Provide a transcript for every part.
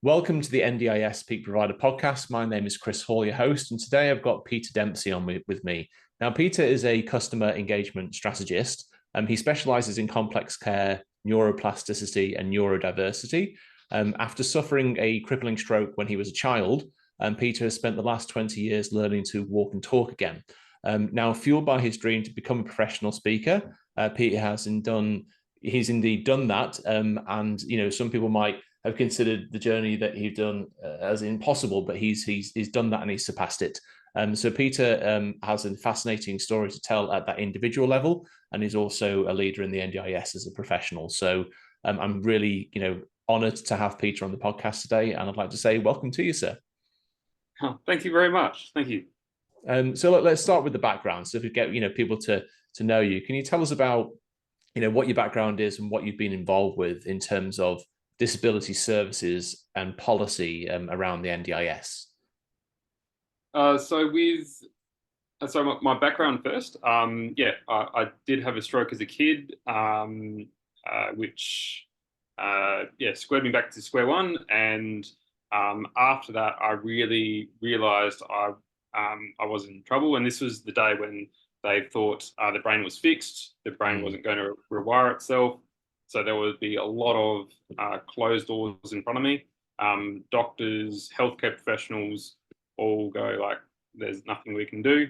Welcome to the NDIS Peak Provider Podcast. My name is Chris Hall, your host, and today I've got Peter Dempsey on with me. Now, Peter is a customer engagement strategist. He specializes in complex care, neuro-plasticity, and neurodiversity. After suffering a crippling stroke when he was a child, Peter has spent the last 20 years learning to walk and talk again. Now, fueled by his dream to become a professional speaker, Peter he's indeed done that. And some people might have considered the journey that he's done as impossible, but he's done that and he's surpassed it. So Peter has a fascinating story to tell at that individual level, and he's also a leader in the NDIS as a professional. So I'm really, honoured to have Peter on the podcast today, and I'd like to say welcome to you, sir. Oh, thank you very much. Thank you. So let's start with the background. So if we get people to know you, can you tell us about what your background is and what you've been involved with in terms of disability services and policy around the NDIS? So my background first. I did have a stroke as a kid, which squared me back to square one. And after that, I really realised I was in trouble. And this was the day when they thought the brain was fixed. The brain wasn't going to rewire itself. So there would be a lot of closed doors in front of me. Doctors, healthcare professionals all go like, there's nothing we can do.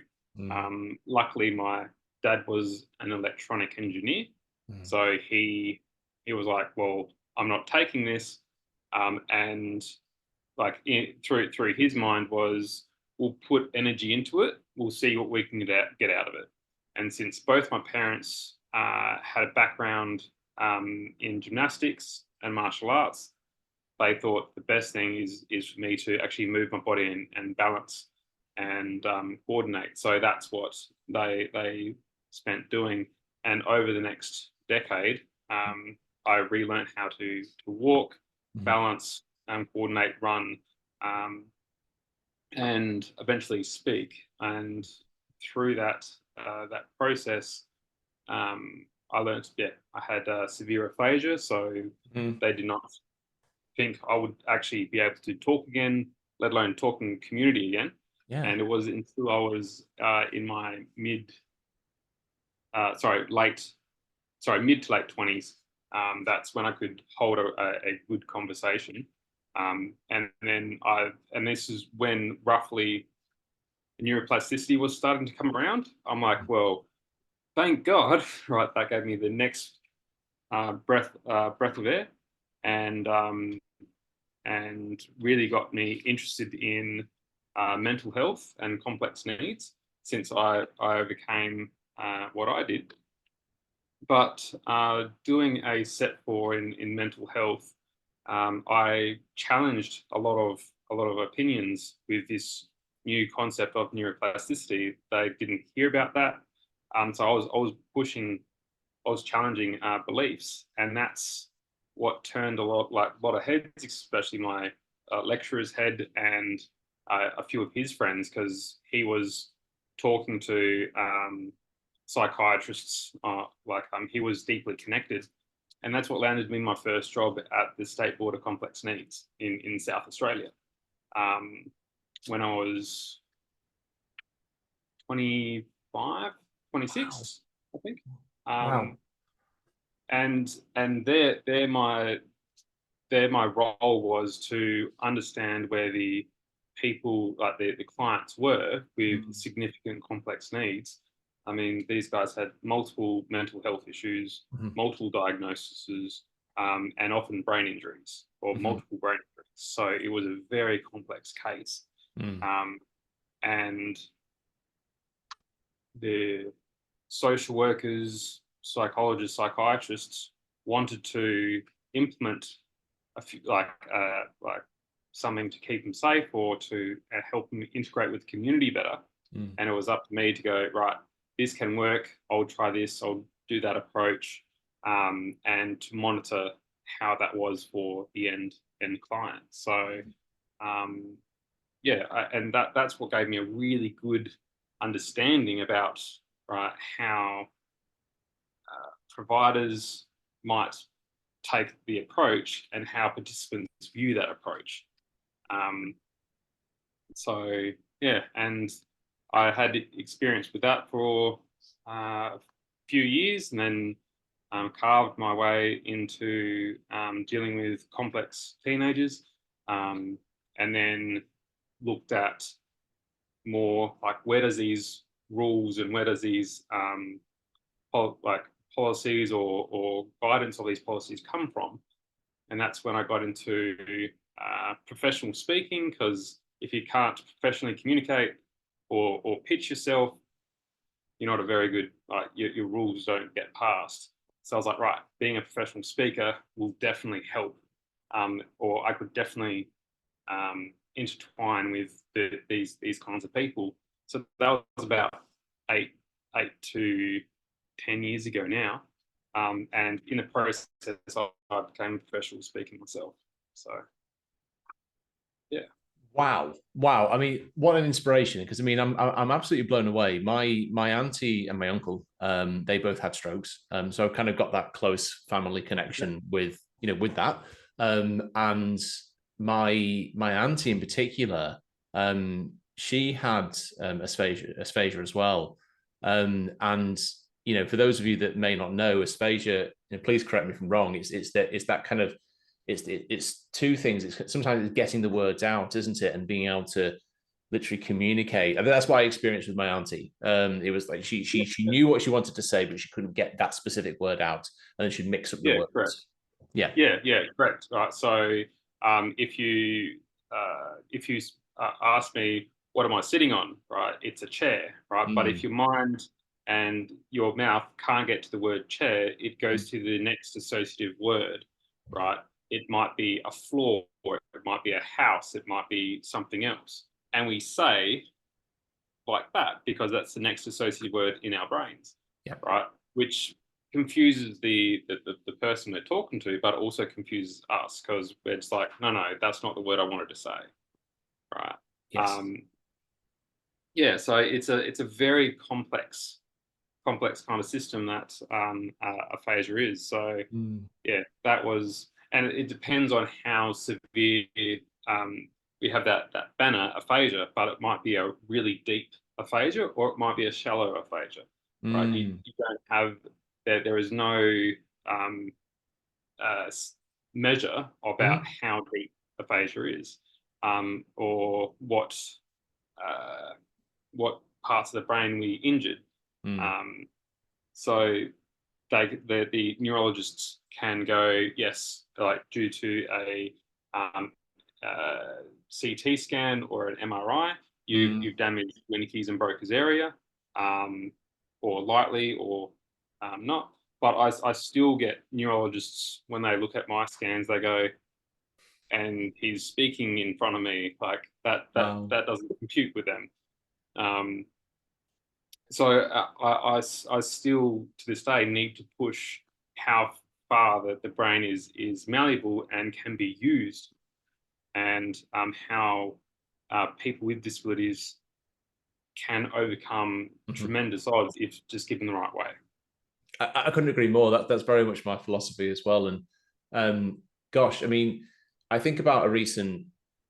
Luckily, my dad was an electronic engineer. So he was like, well, I'm not taking this. And like through his mind was, we'll put energy into it. We'll see what we can get out of it. And since both my parents had a background in gymnastics and martial arts, they thought the best thing is for me to actually move my body and balance and coordinate. So that's what they spent doing. And over the next decade, I relearned how to walk, balance, coordinate, run, and eventually speak. And through that process, I learned, I had severe aphasia, so they did not think I would actually be able to talk again, let alone talk in community again. Yeah. And it was until I was in my mid to late 20s. That's when I could hold a good conversation. And this is when roughly neuroplasticity was starting to come around. I'm like, well, thank God, right? That gave me the next breath of air, and really got me interested in mental health and complex needs since I overcame what I did. But doing a set 4 in mental health, I challenged a lot of opinions with this new concept of neuroplasticity. They didn't hear about that. So I was challenging beliefs, and that's what turned a lot of heads, especially my lecturer's head and a few of his friends, because he was talking to psychiatrists. He was deeply connected, and that's what landed me my first job at the State Board of Complex Needs in South Australia. When I was 25, 26, wow. I think. Wow. And there my role was to understand where the people, like the clients, were with significant complex needs. I mean, these guys had multiple mental health issues, multiple diagnoses, and often brain injuries or multiple brain injuries. So it was a very complex case. And the social workers, psychologists, psychiatrists wanted to implement a few, like something to keep them safe or to help them integrate with the community better. And it was up to me to go, right, this can work. I'll try this. I'll do that approach, and to monitor how that was for the end client. So, and that's what gave me a really good understanding about how providers might take the approach and how participants view that approach. So yeah, and I had experience with that for a few years, and then carved my way into dealing with complex teenagers, and then looked at more like, where does these rules and where does these policies or guidance of these policies come from? And that's when I got into professional speaking, because if you can't professionally communicate or pitch yourself, you're not a very good, your rules don't get passed. So I was like, right, being a professional speaker will definitely help, or I could definitely intertwine with these kinds of people. So that was about eight to 10 years ago now. And in the process, I became a professional speaker myself. So, yeah. Wow. I mean, what an inspiration. Because I mean, I'm absolutely blown away. My auntie and my uncle, they both had strokes. So I've kind of got that close family connection with, with that. And my auntie in particular, she had aphasia as well. And for those of you that may not know, aphasia, please correct me if I'm wrong. It's that kind of, it's two things. It's sometimes it's getting the words out, isn't it, and being able to literally communicate. I mean, that's what I experienced with my auntie. It was like she knew what she wanted to say, but she couldn't get that specific word out, and then she'd mix up the words. Correct. Yeah, correct. Right. So if you ask me, what am I sitting on? Right, it's a chair. Right, but if your mind and your mouth can't get to the word chair, it goes to the next associative word. Right. It might be a floor, or it might be a house, it might be something else. And we say like that because that's the next associative word in our brains, right? Which confuses the person we're talking to, but also confuses us, because it's like, no, that's not the word I wanted to say, right? Yes. So it's a very complex kind of system that aphasia is. So that was. And it depends on how severe we have that banner aphasia, but it might be a really deep aphasia, or it might be a shallow aphasia, right? You don't have, there is no measure about how deep aphasia is, or what parts of the brain we injured. So the neurologists can go, yes, like due to a CT scan or an MRI, you've damaged Wernicke's and Broca's area, or lightly or not. But I still get neurologists, when they look at my scans, they go, and he's speaking in front of me, like that doesn't compute with them. So I still, to this day, need to push how far that the brain is malleable and can be used, and how people with disabilities can overcome tremendous odds if just given the right way. I couldn't agree more. That's very much my philosophy as well. And gosh, I mean, I think about a recent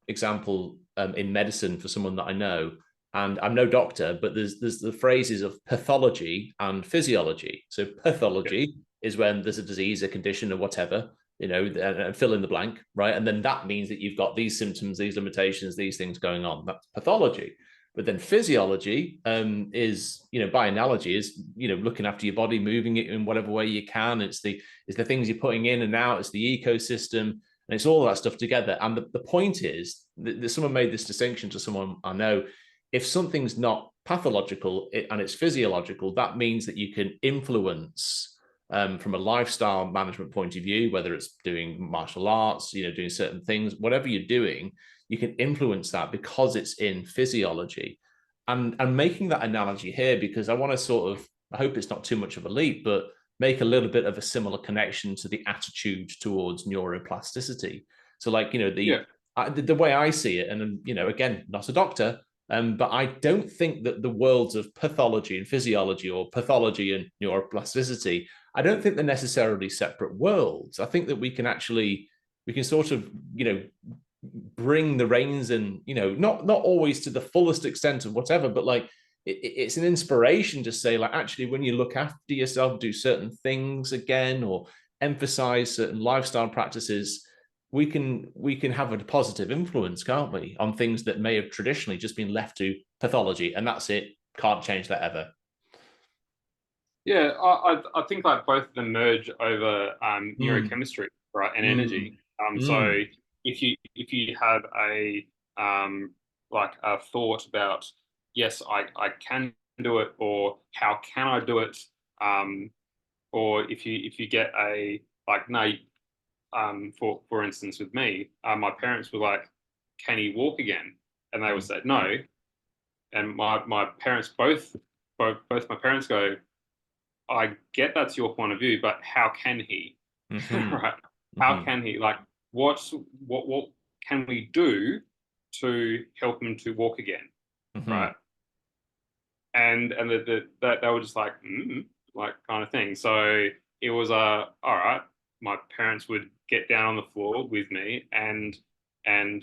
example in medicine for someone that I know. And I'm no doctor, but there's the phrases of pathology and physiology. So pathology is when there's a disease, a condition, or whatever, and fill in the blank, right? And then that means that you've got these symptoms, these limitations, these things going on. That's pathology. But then physiology is, by analogy, is looking after your body, moving it in whatever way you can. It's the things you're putting in and out. It's the ecosystem, and it's all that stuff together. And the point is that someone made this distinction to someone I know. If something's not pathological and it's physiological, that means that you can influence from a lifestyle management point of view, whether it's doing martial arts, doing certain things, whatever you're doing, you can influence that because it's in physiology. And making that analogy here, because I want to sort of, I hope it's not too much of a leap, but make a little bit of a similar connection to the attitude towards neuroplasticity. So like, the way I see it, and, again, not a doctor, but I don't think that the worlds of pathology and physiology, or pathology and neuroplasticity, I don't think they're necessarily separate worlds. I think that we can sort of, bring the reins in, not always to the fullest extent of whatever, but like it's an inspiration to say, like, actually, when you look after yourself, do certain things again, or emphasize certain lifestyle practices, we can have a positive influence, can't we, on things that may have traditionally just been left to pathology, and that's it. Can't change that ever. Yeah, I think like both of them merge over neurochemistry, right, and energy. So if you have a like a thought about, yes, I can do it, or how can I do it, or if you get a like, no, for instance with me, my parents were like, can he walk again? And they would say no, and my parents both my parents go, I get that's your point of view, but how can he? Right? How can he? Like, what can we do to help him to walk again? Right? And that they were just like, like kind of thing. So it was all right. My parents would get down on the floor with me and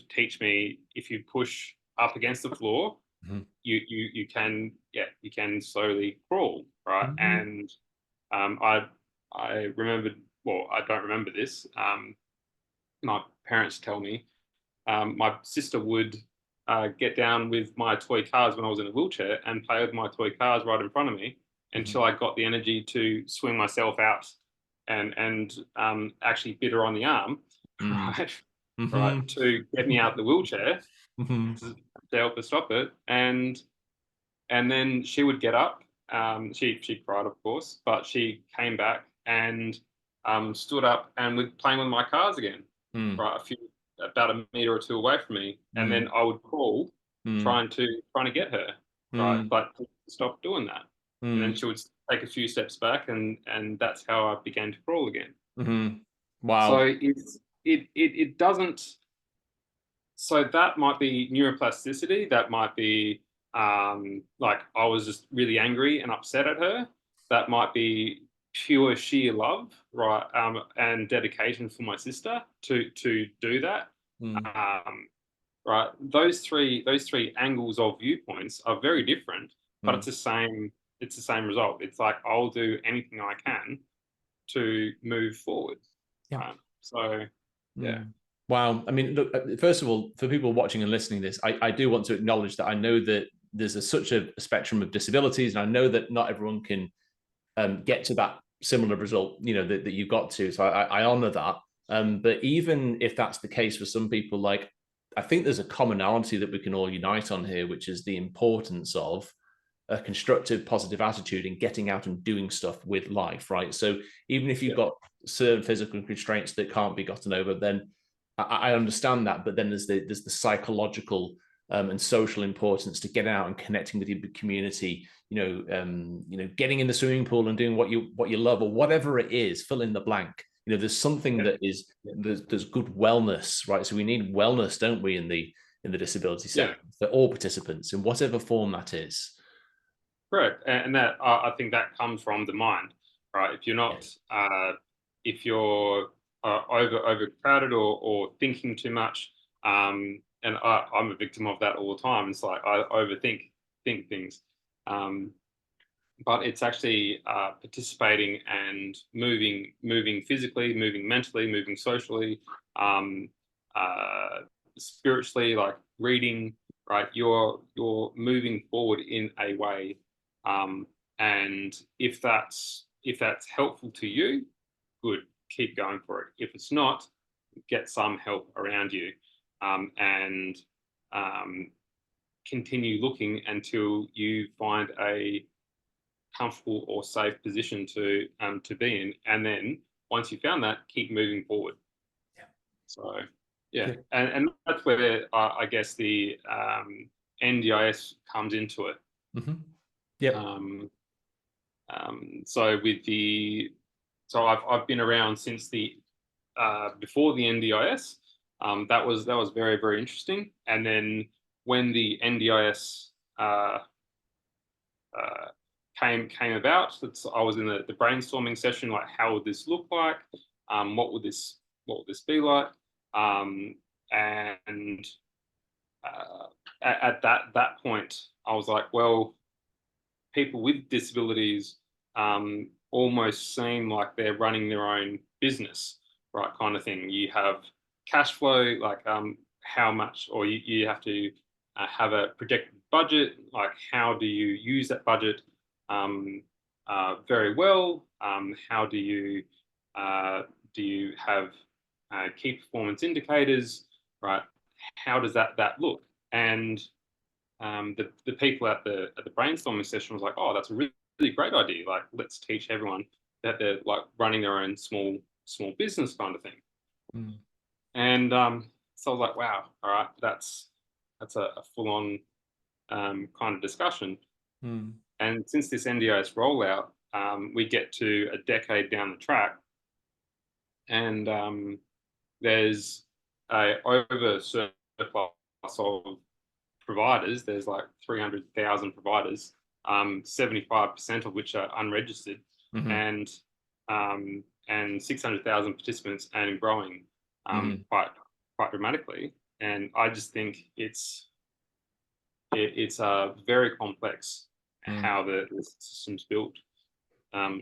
teach me, if you push up against the floor, you can slowly crawl, right? And I remembered, well, I don't remember this. My parents tell me my sister would get down with my toy cars when I was in a wheelchair and play with my toy cars right in front of me until I got the energy to swing myself out and actually bit her on the arm, right? Right, to get me out the wheelchair to help her stop it. And then she would get up. She cried, of course, but she came back and stood up and was playing with my cars again, right? About a meter or two away from me, and then I would crawl, trying to get her, right? But stop doing that, and then she would take a few steps back, and that's how I began to crawl again. Wow. So it doesn't. So that might be neuroplasticity. That might be like I was just really angry and upset at her. That might be pure sheer love, right, and dedication for my sister to do that. Right, those three angles of viewpoints are very different, but it's the same result. It's like, I'll do anything I can to move forward. So yeah. Wow. I mean, look, first of all, for people watching and listening to this, I do want to acknowledge that I know that there's such a spectrum of disabilities, and I know that not everyone can get to that similar result, that you got to. So I honor that. But even if that's the case for some people, like, I think there's a commonality that we can all unite on here, which is the importance of a constructive, positive attitude in getting out and doing stuff with life, right? So even if you've got certain physical constraints that can't be gotten over, then I understand that. But then there's the psychological and social importance to get out and connecting with your community, getting in the swimming pool and doing what you love, or whatever it is, fill in the blank. There's something that is, there's good wellness, right? So we need wellness, don't we, in the disability sector for all participants in whatever form that is. Correct, and that I think that comes from the mind, right? If you're not, if you're overcrowded or thinking too much, and I'm a victim of that all the time. It's like I think things, but it's actually participating and moving physically, moving mentally, moving socially, spiritually, like reading. Right, you're moving forward in a way, and if that's helpful to you, good, keep going for it. If it's not, get some help around you, and continue looking until you find a comfortable or safe position to be in, and then once you found that, keep moving forward. So and that's where I guess the NDIS comes into it. So I've been around since the before the NDIS. That was very, very interesting. And then when the NDIS came about. I was in the brainstorming session, like, how would this look like? What would this be like? And at that point, I was like, well, people with disabilities almost seem like they're running their own business, right? Kind of thing. You have cash flow, like how much, or you have to have a projected budget. Like, how do you use that budget very well? How do you have key performance indicators, right? How does that look? And the people at the brainstorming session was like, oh, that's a really great idea. Like, let's teach everyone that they're like running their own small business kind of thing. Mm. And so I was like, wow, all right, that's a full on kind of discussion. Mm. And since this NDIS rollout, we get to a decade down the track, and there's a over surplus of providers. There's like 300,000 providers, 75% of which are unregistered, Mm-hmm. and 600,000 participants and growing quite dramatically. And I just think it's very complex how the system's built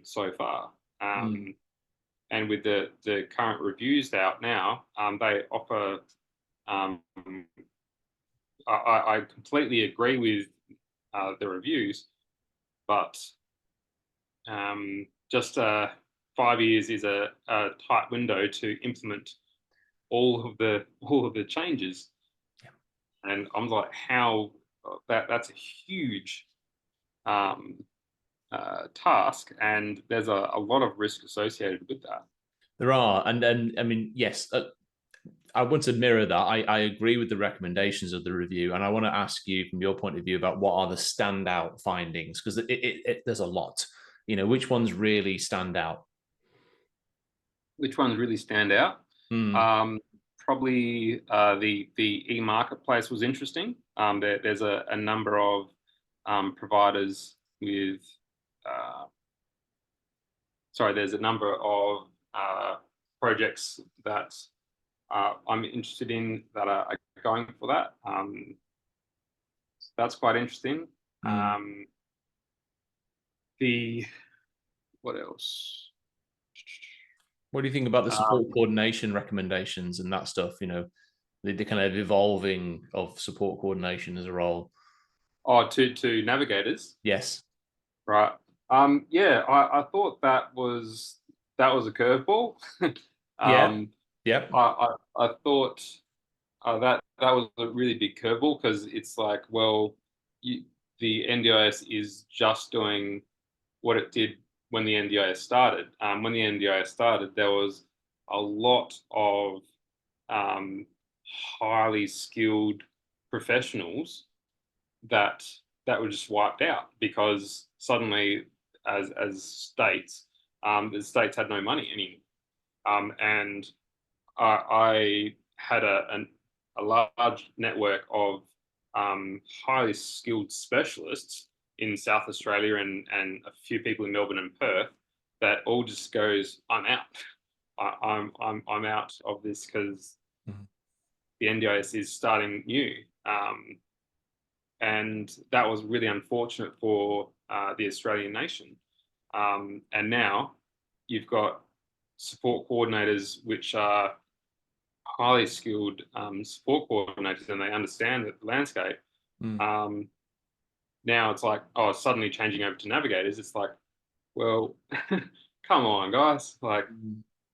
so far. And with the current reviews out now, they offer. I completely agree with the reviews, but just 5 years is a tight window to implement all of the changes. Yeah. And I'm like, how that's a huge task, and there's a lot of risk associated with that. There are, and I mean, yes, I want to mirror that. I agree with the recommendations of the review, and I want to ask you from your point of view about what are the standout findings, because there's a lot. You know, which ones really stand out? Which ones really stand out? Probably the e-marketplace was interesting. There's a number of providers with there's a number of projects that I'm interested in that are going for that. That's quite interesting. What else? What do you think about the support coordination recommendations and that stuff? You know, the kind of evolving of support coordination as a role. Oh, to navigators. Yes. Right. Yeah, I thought that was a curveball. Yeah. Yep. I thought that was a really big curveball, because it's like, well, the NDIS is just doing what it did when the NDIS started. When the NDIS started, there was a lot of highly skilled professionals that were just wiped out, because suddenly, as states, the states had no money anymore. And I had a large network of highly skilled specialists in South Australia, and a few people in Melbourne and Perth, that all just goes, I'm out. I'm out of this, because the NDIS is starting new. And that was really unfortunate for the Australian nation. And now you've got support coordinators, which are highly skilled support coordinators, and they understand the landscape. Now it's like, oh, suddenly changing over to navigators. It's like, well, come on, guys. Like,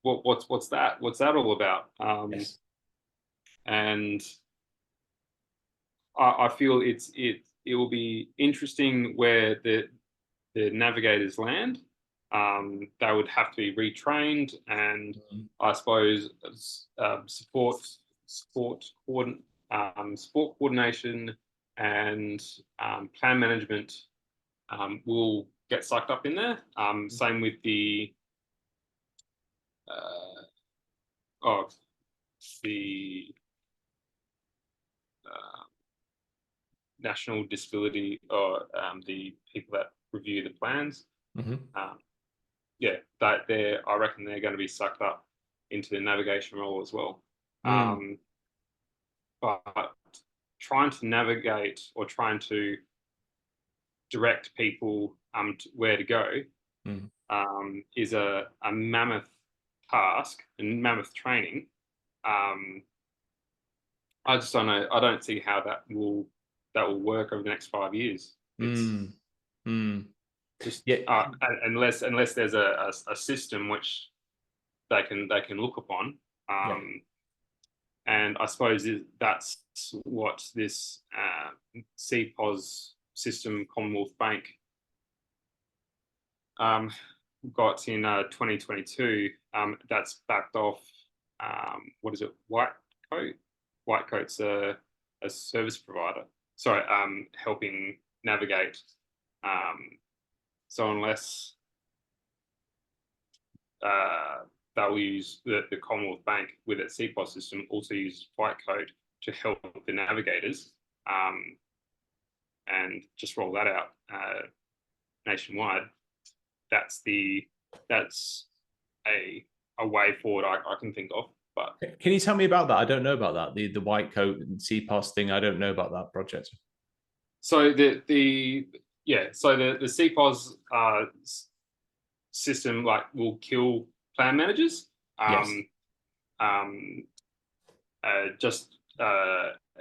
what's that? What's that all about? Yes. And I feel it will be interesting where the navigators land. They would have to be retrained, and I suppose support coordination and plan management will get sucked up in there. Same with the national disability, or the people that review the plans. Mm-hmm. Yeah, I reckon they're going to be sucked up into the navigation role as well. But trying to navigate or trying to direct people to where to go is a mammoth task and mammoth training. I just don't know. I don't see how that will work over the next 5 years. Just unless there's a system which they can look upon. And I suppose that's what this CPOS system, Commonwealth Bank, got in 2022. That's backed off, what is it, Whitecoat? Whitecoat's a service provider. Sorry, helping navigate. So unless they'll use the Commonwealth Bank with its CPOS system, also use Whitecoat to help the navigators, and just roll that out nationwide. That's a way forward I can think of. But can you tell me about that? I don't know about that. The Whitecoat and CPOS thing. I don't know about that project. So the CPOS system will kill plan managers.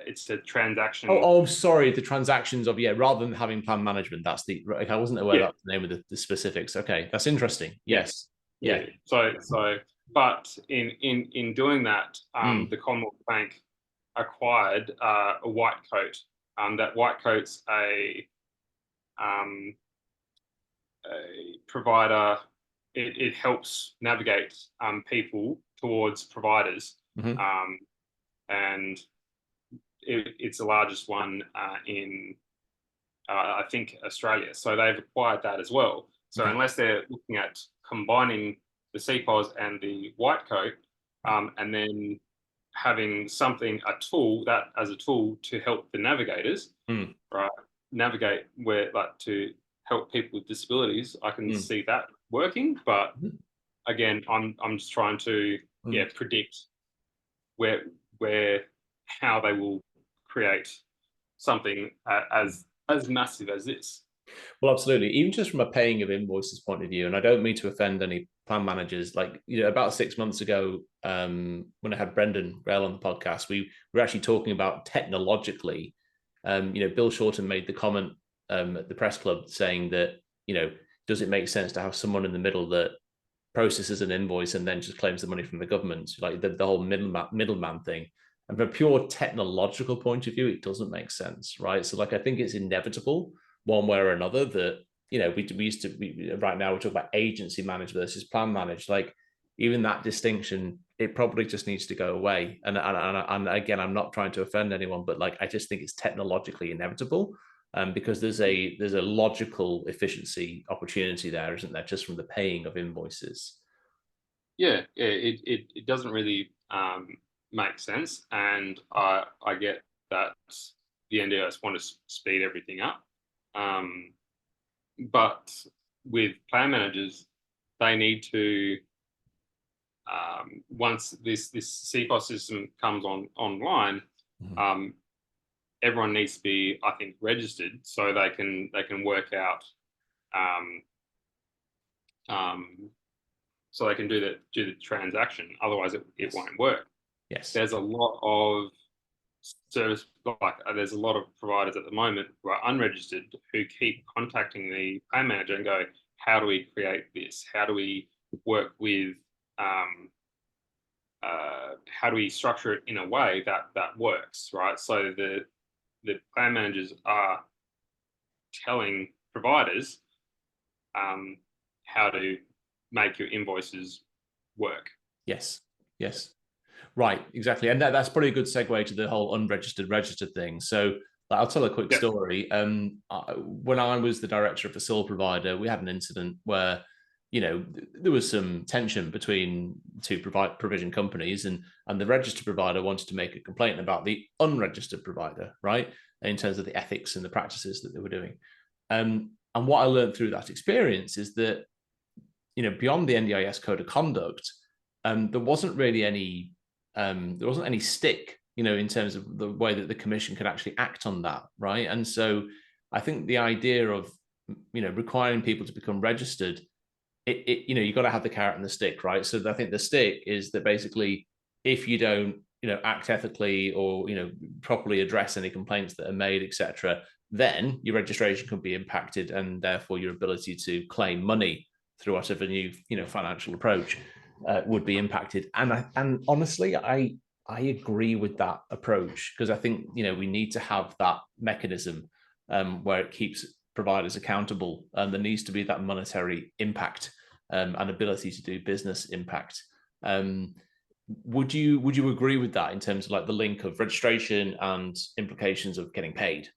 It's a transaction. Oh, sorry. The transactions of rather than having plan management. That's the. I wasn't aware that's the name of the specifics. Okay, that's interesting. Yes. Yeah. But in doing that, the Commonwealth Bank acquired a Whitecoat. That Whitecoat's a provider. It helps navigate people towards providers, and it's the largest one in I think Australia. So they've acquired that as well. So unless they're looking at combining the CPOS and the Whitecoat, and then having a tool to help the navigators, right, navigate where to help people with disabilities, I can see that working. But again, I'm just trying to predict how they will create something as massive as this. Well, absolutely. Even just from a paying of invoices point of view, and I don't mean to offend any plan managers. About 6 months ago, when I had Brendan Grell on the podcast, we were actually talking about technologically. Bill Shorten made the comment at the press club saying that, does it make sense to have someone in the middle that processes an invoice and then just claims the money from the government, like the whole middleman thing. And from a pure technological point of view, it doesn't make sense, right? So I think it's inevitable one way or another that, we used to, right now we're talking about agency managed versus plan managed. Even that distinction, it probably just needs to go away. And again, I'm not trying to offend anyone, but I just think it's technologically inevitable, because there's a logical efficiency opportunity there, isn't there? Just from the paying of invoices. Yeah, it doesn't really make sense, and I get that the NDIS want to speed everything up, but with plan managers, they need to once this CPOS system comes online, everyone needs to be, I think, registered so they can work out, so they can do the transaction. Otherwise, it won't work. Yes, there's a lot of service, there's a lot of providers at the moment who are unregistered who keep contacting the plan manager and go, "How do we create this? How do we work with? How do we structure it in a way that works?" Right. So the plan managers are telling providers how to make your invoices work. Yes. Right, exactly. And that's probably a good segue to the whole unregistered, registered thing. So I'll tell a quick story. When I was the director of a facil provider, we had an incident where, there was some tension between two provision companies, and the registered provider wanted to make a complaint about the unregistered provider, right? In terms of the ethics and the practices that they were doing. And And what I learned through that experience is that, beyond the NDIS code of conduct, there wasn't really any stick, in terms of the way that the commission could actually act on that, right? And so I think the idea of, requiring people to become registered, you got to have the carrot and the stick, right? So I think the stick is that basically, if you don't, act ethically or, properly address any complaints that are made, etc., then your registration could be impacted, and therefore your ability to claim money through whatever new, financial approach would be impacted. And honestly, I agree with that approach, because I think, we need to have that mechanism where it keeps providers accountable, and there needs to be that monetary impact and ability to do business impact. Would you agree with that in terms of like the link of registration and implications of getting paid?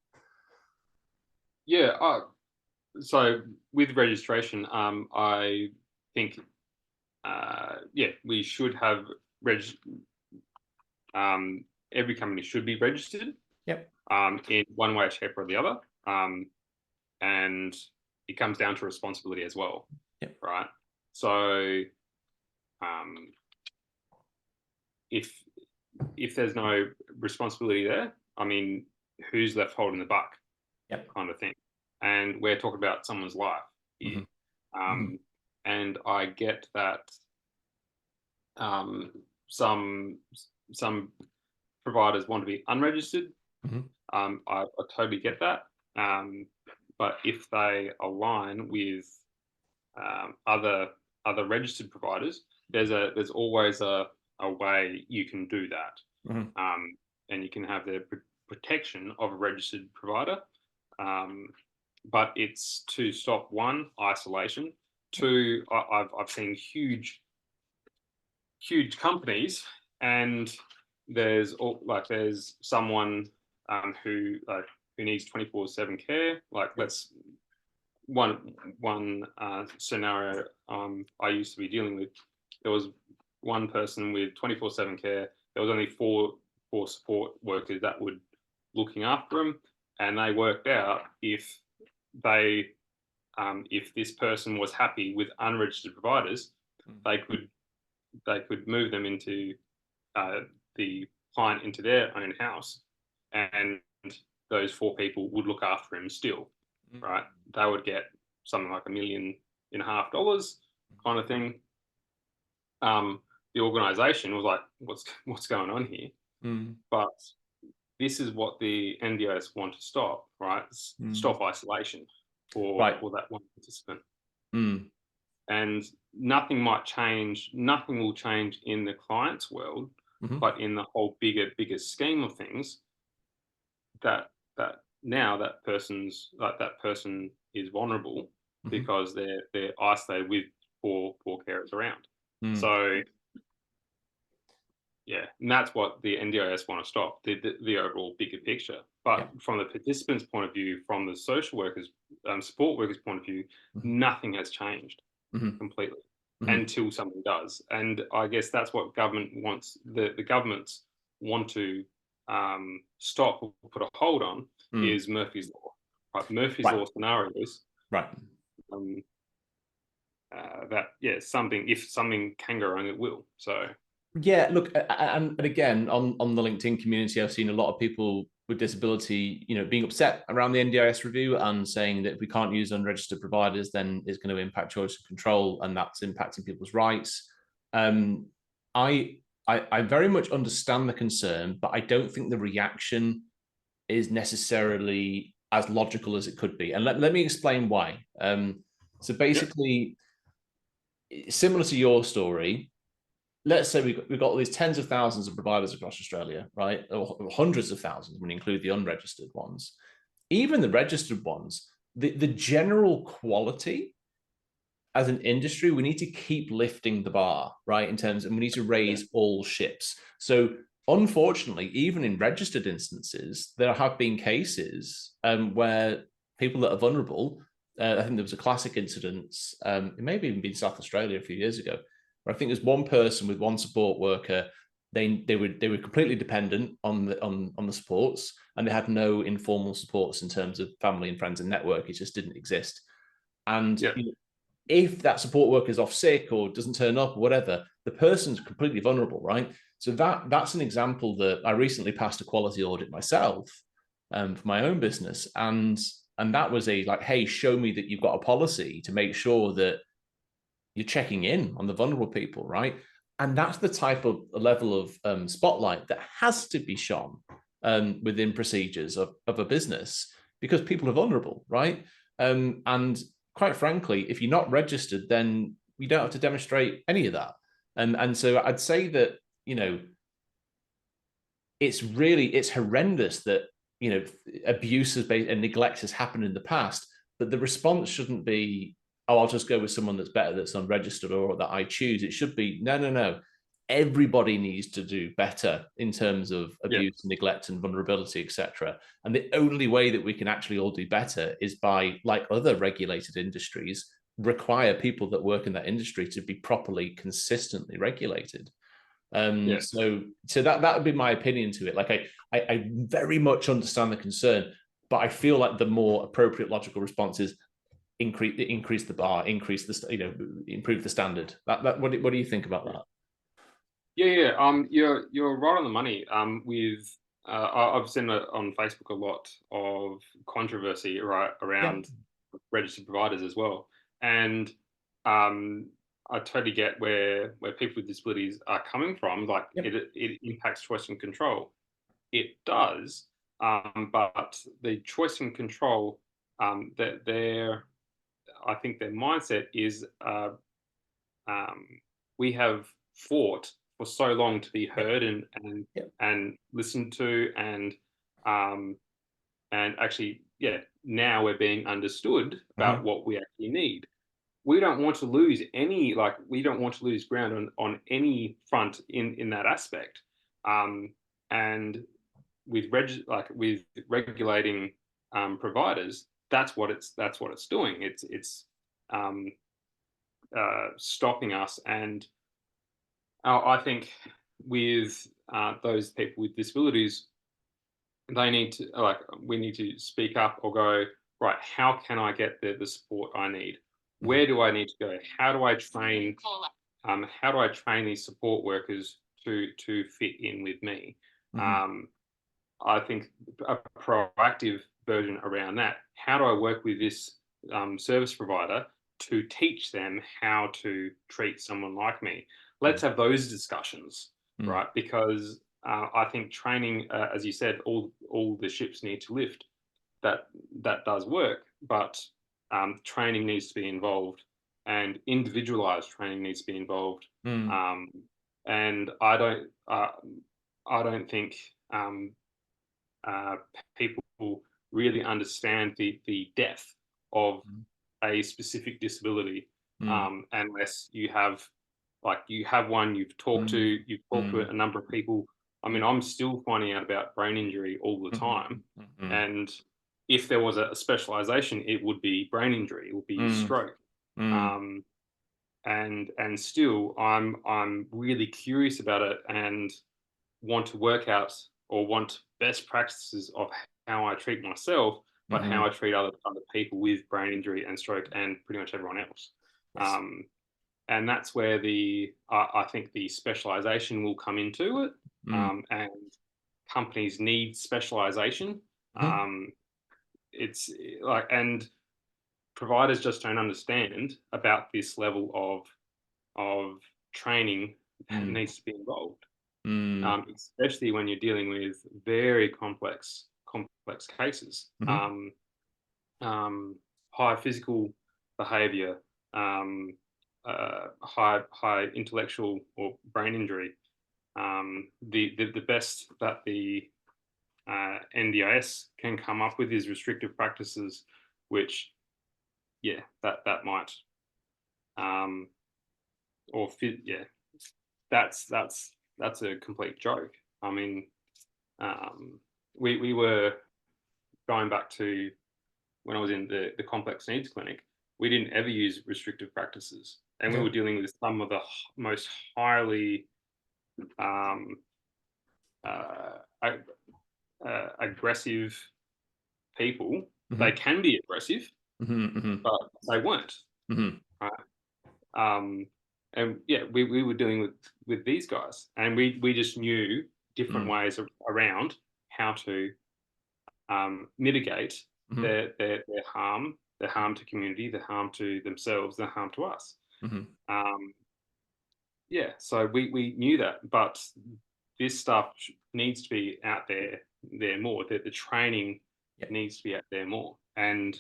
Yeah. So with registration, I think, we should have every company should be registered. Yep. In one way, shape, or the other. And it comes down to responsibility as well. Yep. Right. So, if there's no responsibility there, I mean, who's left holding the buck? Yep. Kind of thing. And we're talking about someone's life here. And I get that some providers want to be unregistered. I totally get that. But if they align with other registered providers, there's always a way you can do that. And you can have the protection of a registered provider. But it's to stop, one, isolation. Two, I've seen huge companies, and there's someone who needs 24/7 care. Like, let's one scenario I used to be dealing with. There was one person with 24/7 care. There was only four support workers that were looking after them, and they worked out if this person was happy with unregistered providers, they could move them into the client into their own house, and those four people would look after him still, right? They would get something like $1.5 million kind of thing. The organisation was like, what's going on here? But this is what the NDIS want to stop, right? Stop isolation for that one participant. And nothing will change in the client's world, but in the whole bigger scheme of things, that now that person is vulnerable because they're isolated with poor carers around. So yeah, and that's what the NDIS want to stop, the overall bigger picture. But from the participant's point of view, from the social workers, support workers' point of view, nothing has changed completely until something does. And I guess that's what government wants. The governments want to stop or put a hold on is Murphy's Law. Right? Murphy's Law scenarios. Right. If something can go wrong, it will. So. Yeah, look, and again, on the LinkedIn community, I've seen a lot of people with disability, being upset around the NDIS review and saying that if we can't use unregistered providers, then it's going to impact choice of control, and that's impacting people's rights. I very much understand the concern, but I don't think the reaction is necessarily as logical as it could be. And let me explain why. So basically, similar to your story, let's say we've got all these tens of thousands of providers across Australia, right? Or hundreds of thousands when you include the unregistered ones. Even the registered ones, the general quality as an industry, we need to keep lifting the bar, right? In terms of, we need to raise all ships. So unfortunately, even in registered instances, there have been cases where people that are vulnerable, I think there was a classic incident, it may have even been South Australia a few years ago, I think there's one person with one support worker. They were completely dependent on the supports, and they had no informal supports in terms of family and friends and network. It just didn't exist. And Yeah. if that support worker is off sick or doesn't turn up or whatever, the person's completely vulnerable, right? So that's an example that I recently passed a quality audit myself for my own business, and that was a like, hey, show me that you've got a policy to make sure that you're checking in on the vulnerable people, right? And that's the type of level of spotlight that has to be shone within procedures of a business, because people are vulnerable, right? And quite frankly, if you're not registered, then you don't have to demonstrate any of that. And so I'd say that, it's horrendous that, abuse and neglect has happened in the past, but the response shouldn't be, oh, I'll just go with someone that's better, that's unregistered, or that I choose. It should be, no, no, no. Everybody needs to do better in terms of Yeah. abuse, neglect, and vulnerability, etc. And the only way that we can actually all do better is by, like other regulated industries, require people that work in that industry to be properly, consistently regulated. Yeah. So that would be my opinion to it. Like I very much understand the concern, but I feel like the more appropriate logical response is increase the bar, increase the improve the standard. What do you think about that? Yeah. You're right on the money. I've seen it on Facebook a lot of controversy right Yeah. around registered providers as well, and um, I totally get where people with disabilities are coming from. Like Yeah. it impacts choice and control. It does, but the choice and control that I think their mindset is um, we have fought for so long to be Yeah. heard and listened to um, and actually, yeah, now we're being understood Uh-huh. about what we actually need. We don't want to lose we don't want to lose ground on any front in that aspect. And with regulating providers, that's what it's doing. It's um, stopping us. And I think with those people with disabilities, they need to we need to speak up or go, right, how can I get the support I need? Mhm. Where do I need to go? How do I train these support workers to fit in with me? Mhm. Um, I think a proactive version around that. How do I work with this service provider to teach them how to treat someone like me? Let's have those discussions, Mhm. right? Because I think training, as you said, all the ships need to lift. That does work, but training needs to be involved, and individualized training needs to be involved. Mhm. Um, and I don't think um, uh, people really understand the depth of a specific disability, Mhm. unless you have one you've talked to Mhm. a number of people. I mean, I'm still finding out about brain injury all the time, Mhm. Mhm. and if there was a specialization, it would be brain injury, it would be Mhm. stroke. Mhm. um, and still I'm really curious about it and want to work out or want best practices of how I treat myself, but how I Mhm. treat other people with brain injury and stroke and pretty much everyone else. Yes. Um, and that's where I think the specialization will come into it. Mhm. And companies need specialization. Mhm. Um, it's and providers just don't understand about this level of training that Mhm. needs to be involved, Mhm. especially when you're dealing with very complex cases, Mhm. high physical behaviour, high intellectual or brain injury. The best that the NDIS can come up with is restrictive practices, which that might um, or fit that's a complete joke. I mean, um, we were going back to when I was in the complex needs clinic. We didn't ever use restrictive practices, and we Okay. were dealing with some of the most highly um, uh, aggressive people. They Mhm. can be aggressive. but they weren't. Right? And yeah, we were dealing with these guys, and we just knew different ways around how to mitigate their harm to community, their harm to themselves, their harm to us. Yeah, so we knew that, but this stuff needs to be out there more. The training needs to be out there more, and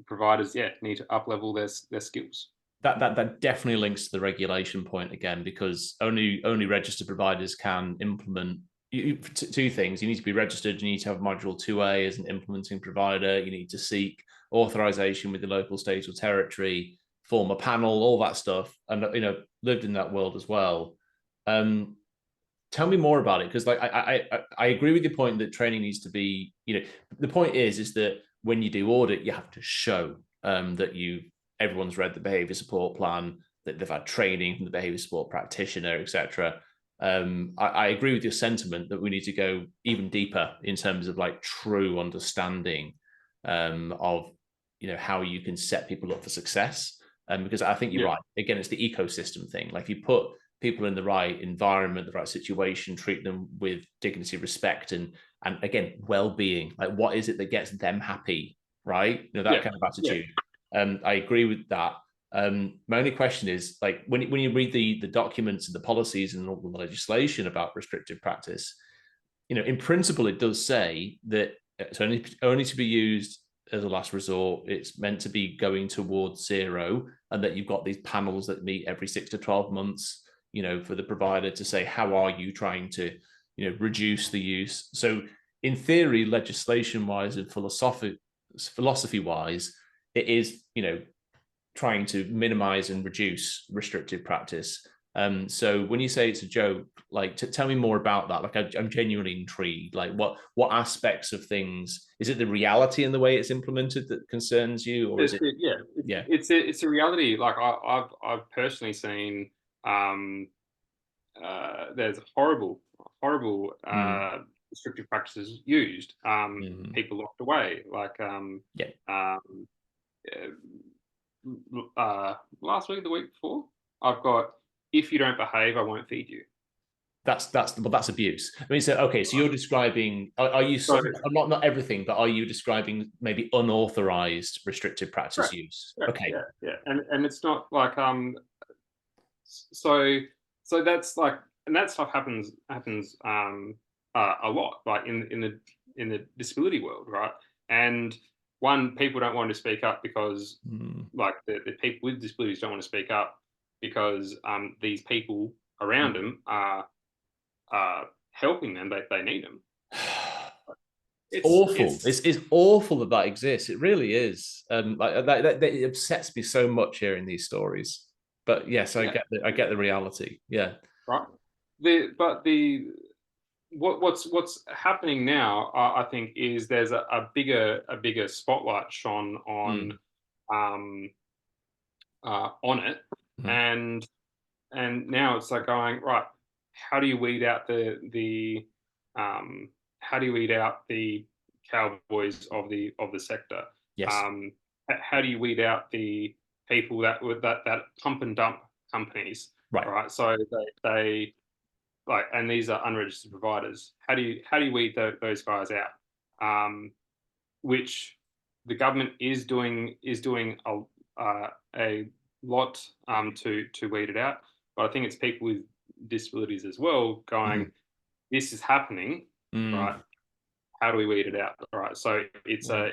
providers need to up level their skills. That definitely links to the regulation point again, because only registered providers can implement two things. You need to be registered. You need to have module 2A as an implementing provider. You need to seek authorization with the local state or territory, form a panel, all that stuff. And lived in that world as well. Tell me more about it, because like I agree with your point that training needs to be. The point is that when you do audit, you have to show that everyone's read the behavior support plan, that they've had training from the behavior support practitioner, etc. I agree with your sentiment that we need to go even deeper in terms of like true understanding of how you can set people up for success. Because I think you're right. Again, it's the ecosystem thing. Like, if you put people in the right environment, the right situation, treat them with dignity, respect, and again, well-being. Like, what is it that gets them happy, right? That kind of attitude. I agree with that. My only question is, like, when you read the documents and the policies and all the legislation about restrictive practice, in principle, it does say that it's only to be used as a last resort. It's meant to be going towards zero, and that you've got these panels that meet every 6 to 12 months, for the provider to say, how are you trying to, reduce the use? So in theory, legislation-wise and philosophy-wise, it is, trying to minimize and reduce restrictive practice. So when you say it's a joke, like, tell me more about that. Like, I'm genuinely intrigued. Like, what aspects of things? Is it the reality in the way it's implemented that concerns you, or is it? It's a reality. Like, I've personally seen there's horrible restrictive practices used. People locked away. Like last week, the week before, I've got, if you don't behave, I won't feed you. That's abuse. I mean, so you're describing, are you, not everything, but are you describing maybe unauthorized restrictive practice use? Okay. Yeah. And it's not like, so that's like, and that stuff happens a lot, like in the disability world, right? And people don't want to speak up because like the people with disabilities don't want to speak up because these people around them are helping them. They need them. It's awful. It's awful that exists. It really is. Like that it upsets me so much hearing these stories. But yes, I get the reality. Yeah. Right. What's happening now, I think, is there's a bigger spotlight shone on it, and now it's like going, right, how do you weed out the cowboys of the sector? Yes. How do you weed out the people that pump and dump companies? Right. So they like, and these are unregistered providers. How do you weed those guys out? Which the government is doing a lot to weed it out. But I think it's people with disabilities as well going, this is happening, right? How do we weed it out? Right. So it's a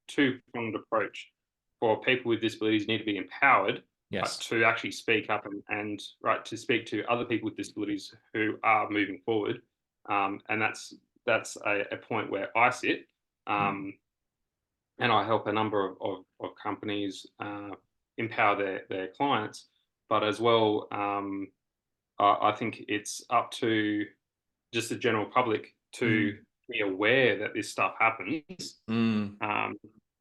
two-pronged approach. For people with disabilities, need to be empowered to actually speak up and to speak to other people with disabilities who are moving forward. And that's a point where I sit, and I help a number of companies empower their clients. But as well, I think it's up to just the general public to be aware that this stuff happens,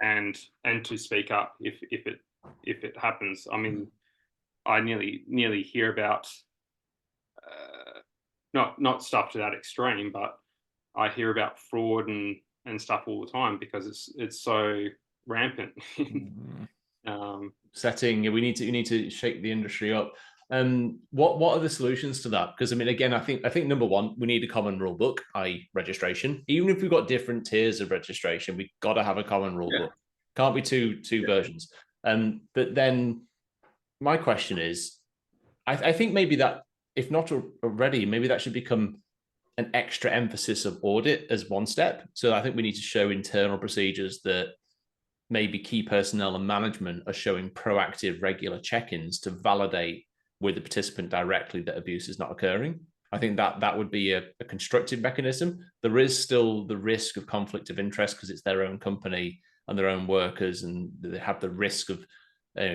and to speak up if it happens. I mean, I nearly hear about not stuff to that extreme, but I hear about fraud and stuff all the time because it's so rampant. Setting, we need to shake the industry up. What are the solutions to that? Because I mean, again, I think number one, we need a common rule book, i.e. registration. Even if we've got different tiers of registration, we've got to have a common rule book. Can't be two versions. But then my question is, I think maybe that, if not already, maybe that should become an extra emphasis of audit as one step. So I think we need to show internal procedures that maybe key personnel and management are showing proactive, regular check-ins to validate with the participant directly that abuse is not occurring. I think that would be a constructive mechanism. There is still the risk of conflict of interest because it's their own company and their own workers, and they have the risk of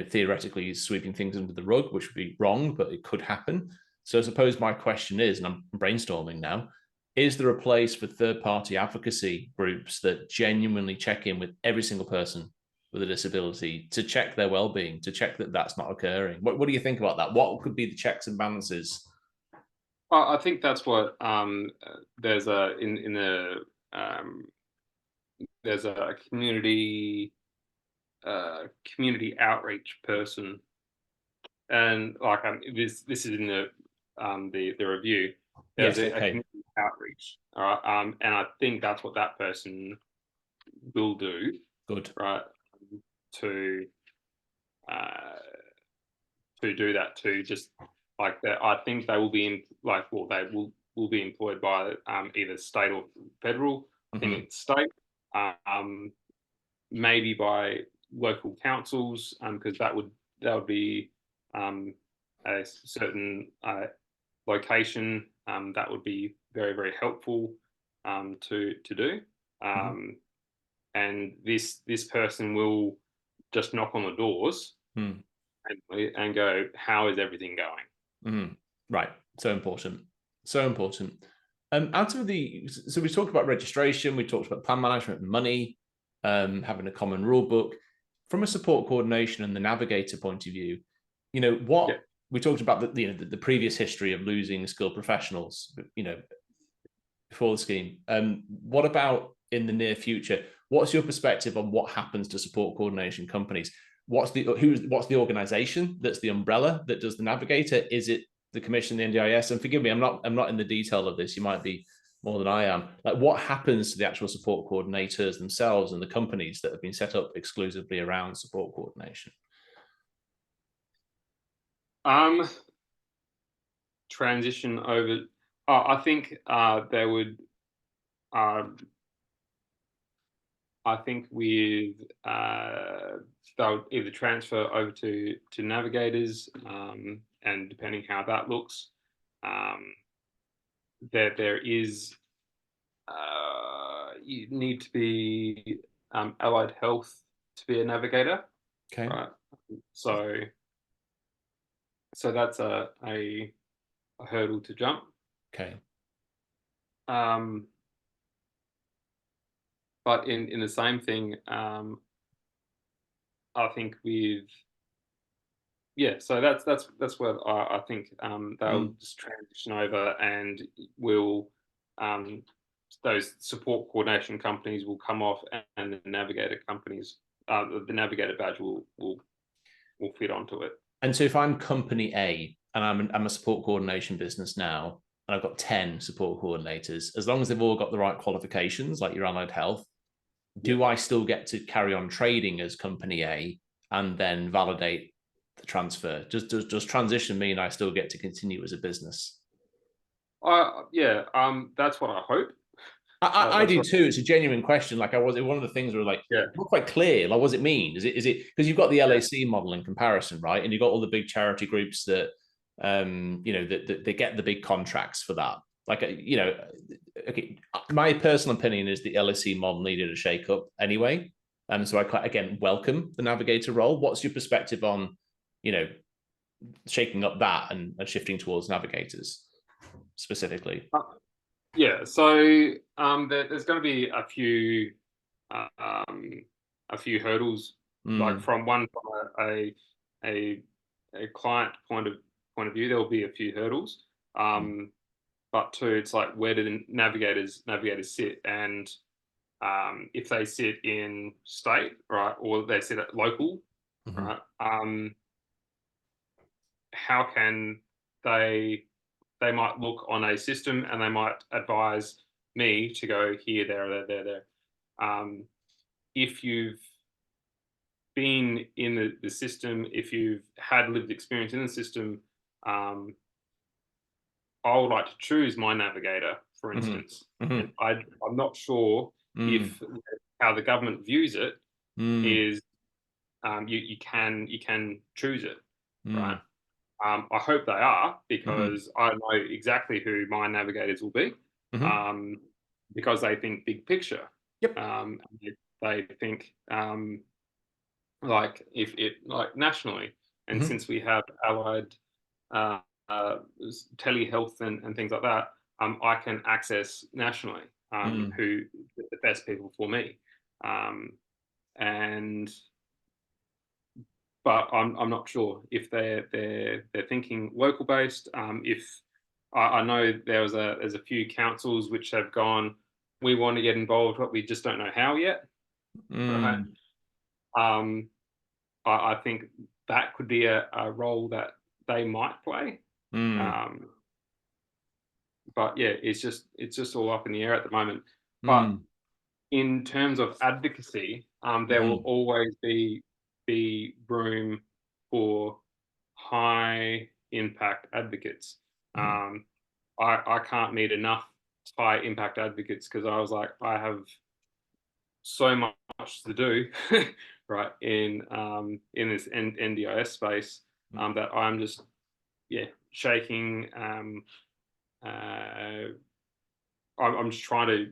theoretically sweeping things under the rug, which would be wrong, but it could happen. So I suppose my question is, and I'm brainstorming now, is there a place for third-party advocacy groups that genuinely check in with every single person with a disability to check their well-being, to check that that's not occurring? What do you think about that? What could be the checks and balances? Well, I think that's what there's a there's a community outreach person, and like this is in the review. There's yes, a community outreach, all right, and I think that's what that person will do. Good, right, to do that too. Just like that, I think they will be in they will be employed by either state or federal. I think it's state, maybe by local councils, because that would be a certain location that would be very, very helpful to do. And this person will just knock on the doors and go, how is everything going? Right. So important. So important. Out of so we talked about registration, we talked about plan management and money, having a common rule book. From a support coordination and the navigator point of view, what we talked about the previous history of losing skilled professionals, before the scheme. What about in the near future? What's your perspective on what happens to support coordination companies? What's the organization that's the umbrella that does the navigator? Is it the commission, the NDIS? And forgive me, I'm not in the detail of this. You might be more than I am. Like, what happens to the actual support coordinators themselves and the companies that have been set up exclusively around support coordination? Transition over. I think they would. I think they'll either transfer over to navigators, and depending how that looks, there is you need to be allied health to be a navigator. Okay. Right. So that's a hurdle to jump. Okay. But in the same thing, I think so that's where I think they'll just transition over, and will those support coordination companies will come off, and the navigator companies, the navigator badge will fit onto it. And so if I'm company A and I'm a support coordination business now, and I've got 10 support coordinators, as long as they've all got the right qualifications, like your allied health, do I still get to carry on trading as company A and then validate the transfer? Does transition mean I still get to continue as a business? That's what I hope. I do too. It's a genuine question. Like, one of the things where not quite clear. Like, what does it mean? Is it because you've got the LAC model in comparison, right? And you've got all the big charity groups that that they get the big contracts for that. Like, okay, my personal opinion is the LSE model needed a shake-up anyway. So I, again, welcome the navigator role. What's your perspective on, shaking up that and shifting towards navigators specifically? So there's going to be a few hurdles, like from a client point of view, there will be a few hurdles. But two, it's like, where do the navigators sit? And if they sit in state, right, or they sit at local, right, how can they might look on a system and they might advise me to go here, there. If you've been in the system, if you've had lived experience in the system, I would like to choose my navigator, for instance. And I'm not sure if how the government views it is you can choose it, right? I hope they are, because I know exactly who my navigators will be, because they think big picture. Yep. They think like like nationally, and since we have allied telehealth and things like that, I can access nationally who the best people for me, and. But I'm not sure if they're thinking local based. If I know there's a few councils which have gone, we want to get involved, but we just don't know how yet. Right. I think that could be a role that they might play. But yeah, it's just all up in the air at the moment. But in terms of advocacy, there will always be room for high impact advocates. I can't meet enough high impact advocates, because I was like, I have so much to do, right, in this NDIS space, that I'm just shaking. I'm just trying to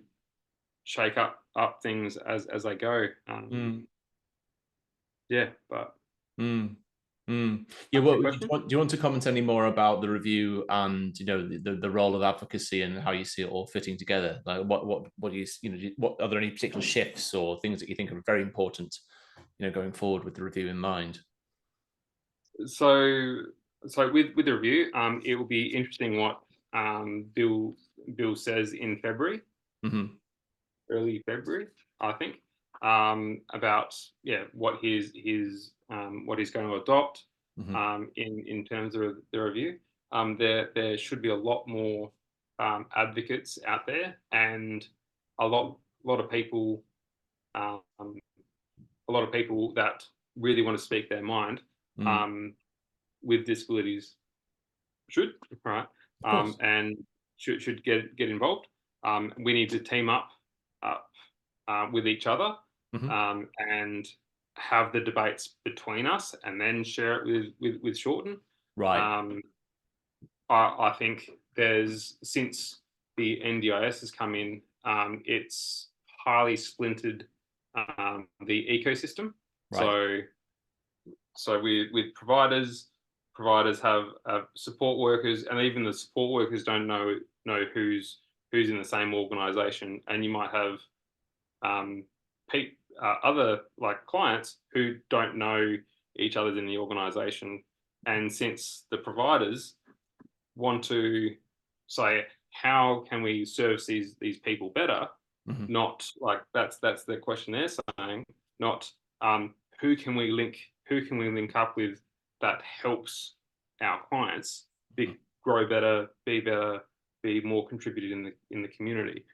shake up things as they go. Yeah, but yeah. What do you want to comment any more about the review and the role of advocacy and how you see it all fitting together? Like what do you what are there any particular shifts or things that you think are very important going forward with the review in mind? So with the review, it will be interesting what Bill says in February, early February, I think, about what he's going to adopt in terms of the review. There should be a lot more advocates out there, and a lot of people that really want to speak their mind with disabilities should, right, and should get involved. We need to team up with each other, and have the debates between us, and then share it with Shorten. Right. I think since the NDIS has come in, it's highly splintered the ecosystem. Right. So with providers have support workers, and even the support workers don't know who's in the same organisation, and you might have other like clients who don't know each other in the organisation. And since the providers want to say, how can we service these people better, not like that's the question they're saying, not who can we link up with that helps our clients grow better, be more contributed in the community.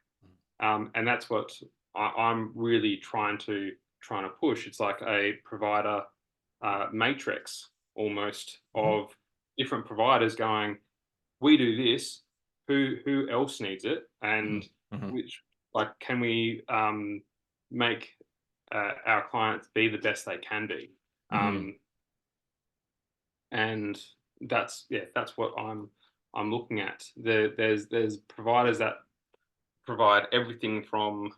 And that's what I'm really trying to push. It's like a provider matrix almost of different providers going, we do this, who else needs it, and which, like, can we make our clients be the best they can be. And that's what I'm looking at. There's providers that provide everything from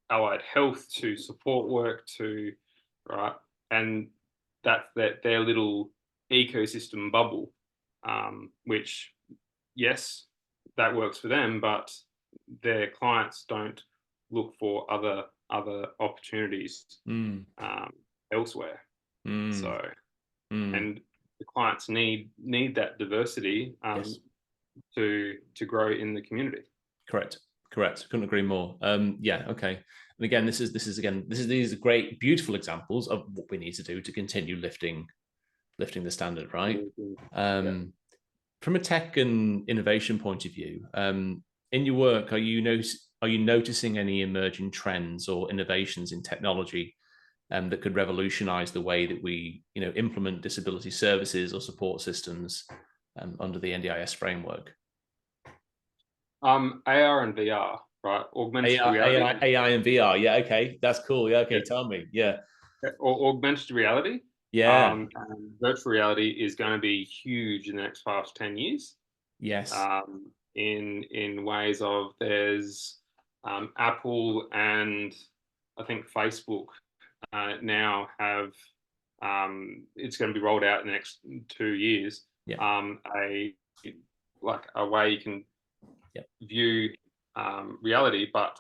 allied health to support work to, right, and that's their little ecosystem bubble, which, yes, that works for them, but their clients don't look for other opportunities elsewhere. So, and the clients need that diversity to grow in the community. Correct. Couldn't agree more. Yeah. Okay. And again, these are great, beautiful examples of what we need to do to continue lifting the standard, right? From a tech and innovation point of view, in your work, are you noticing any emerging trends or innovations in technology that could revolutionize the way that we, implement disability services or support systems under the NDIS framework? AR and VR, right? Augmented reality. AI and VR. Yeah, okay, that's cool. Yeah, okay, tell me. Yeah. Or augmented reality. Yeah. And virtual reality is going to be huge in the next 5 to 10 years. Yes. In ways of there's Apple and I think Facebook now have it's going to be rolled out in the next 2 years. Yeah. A way you can view reality, but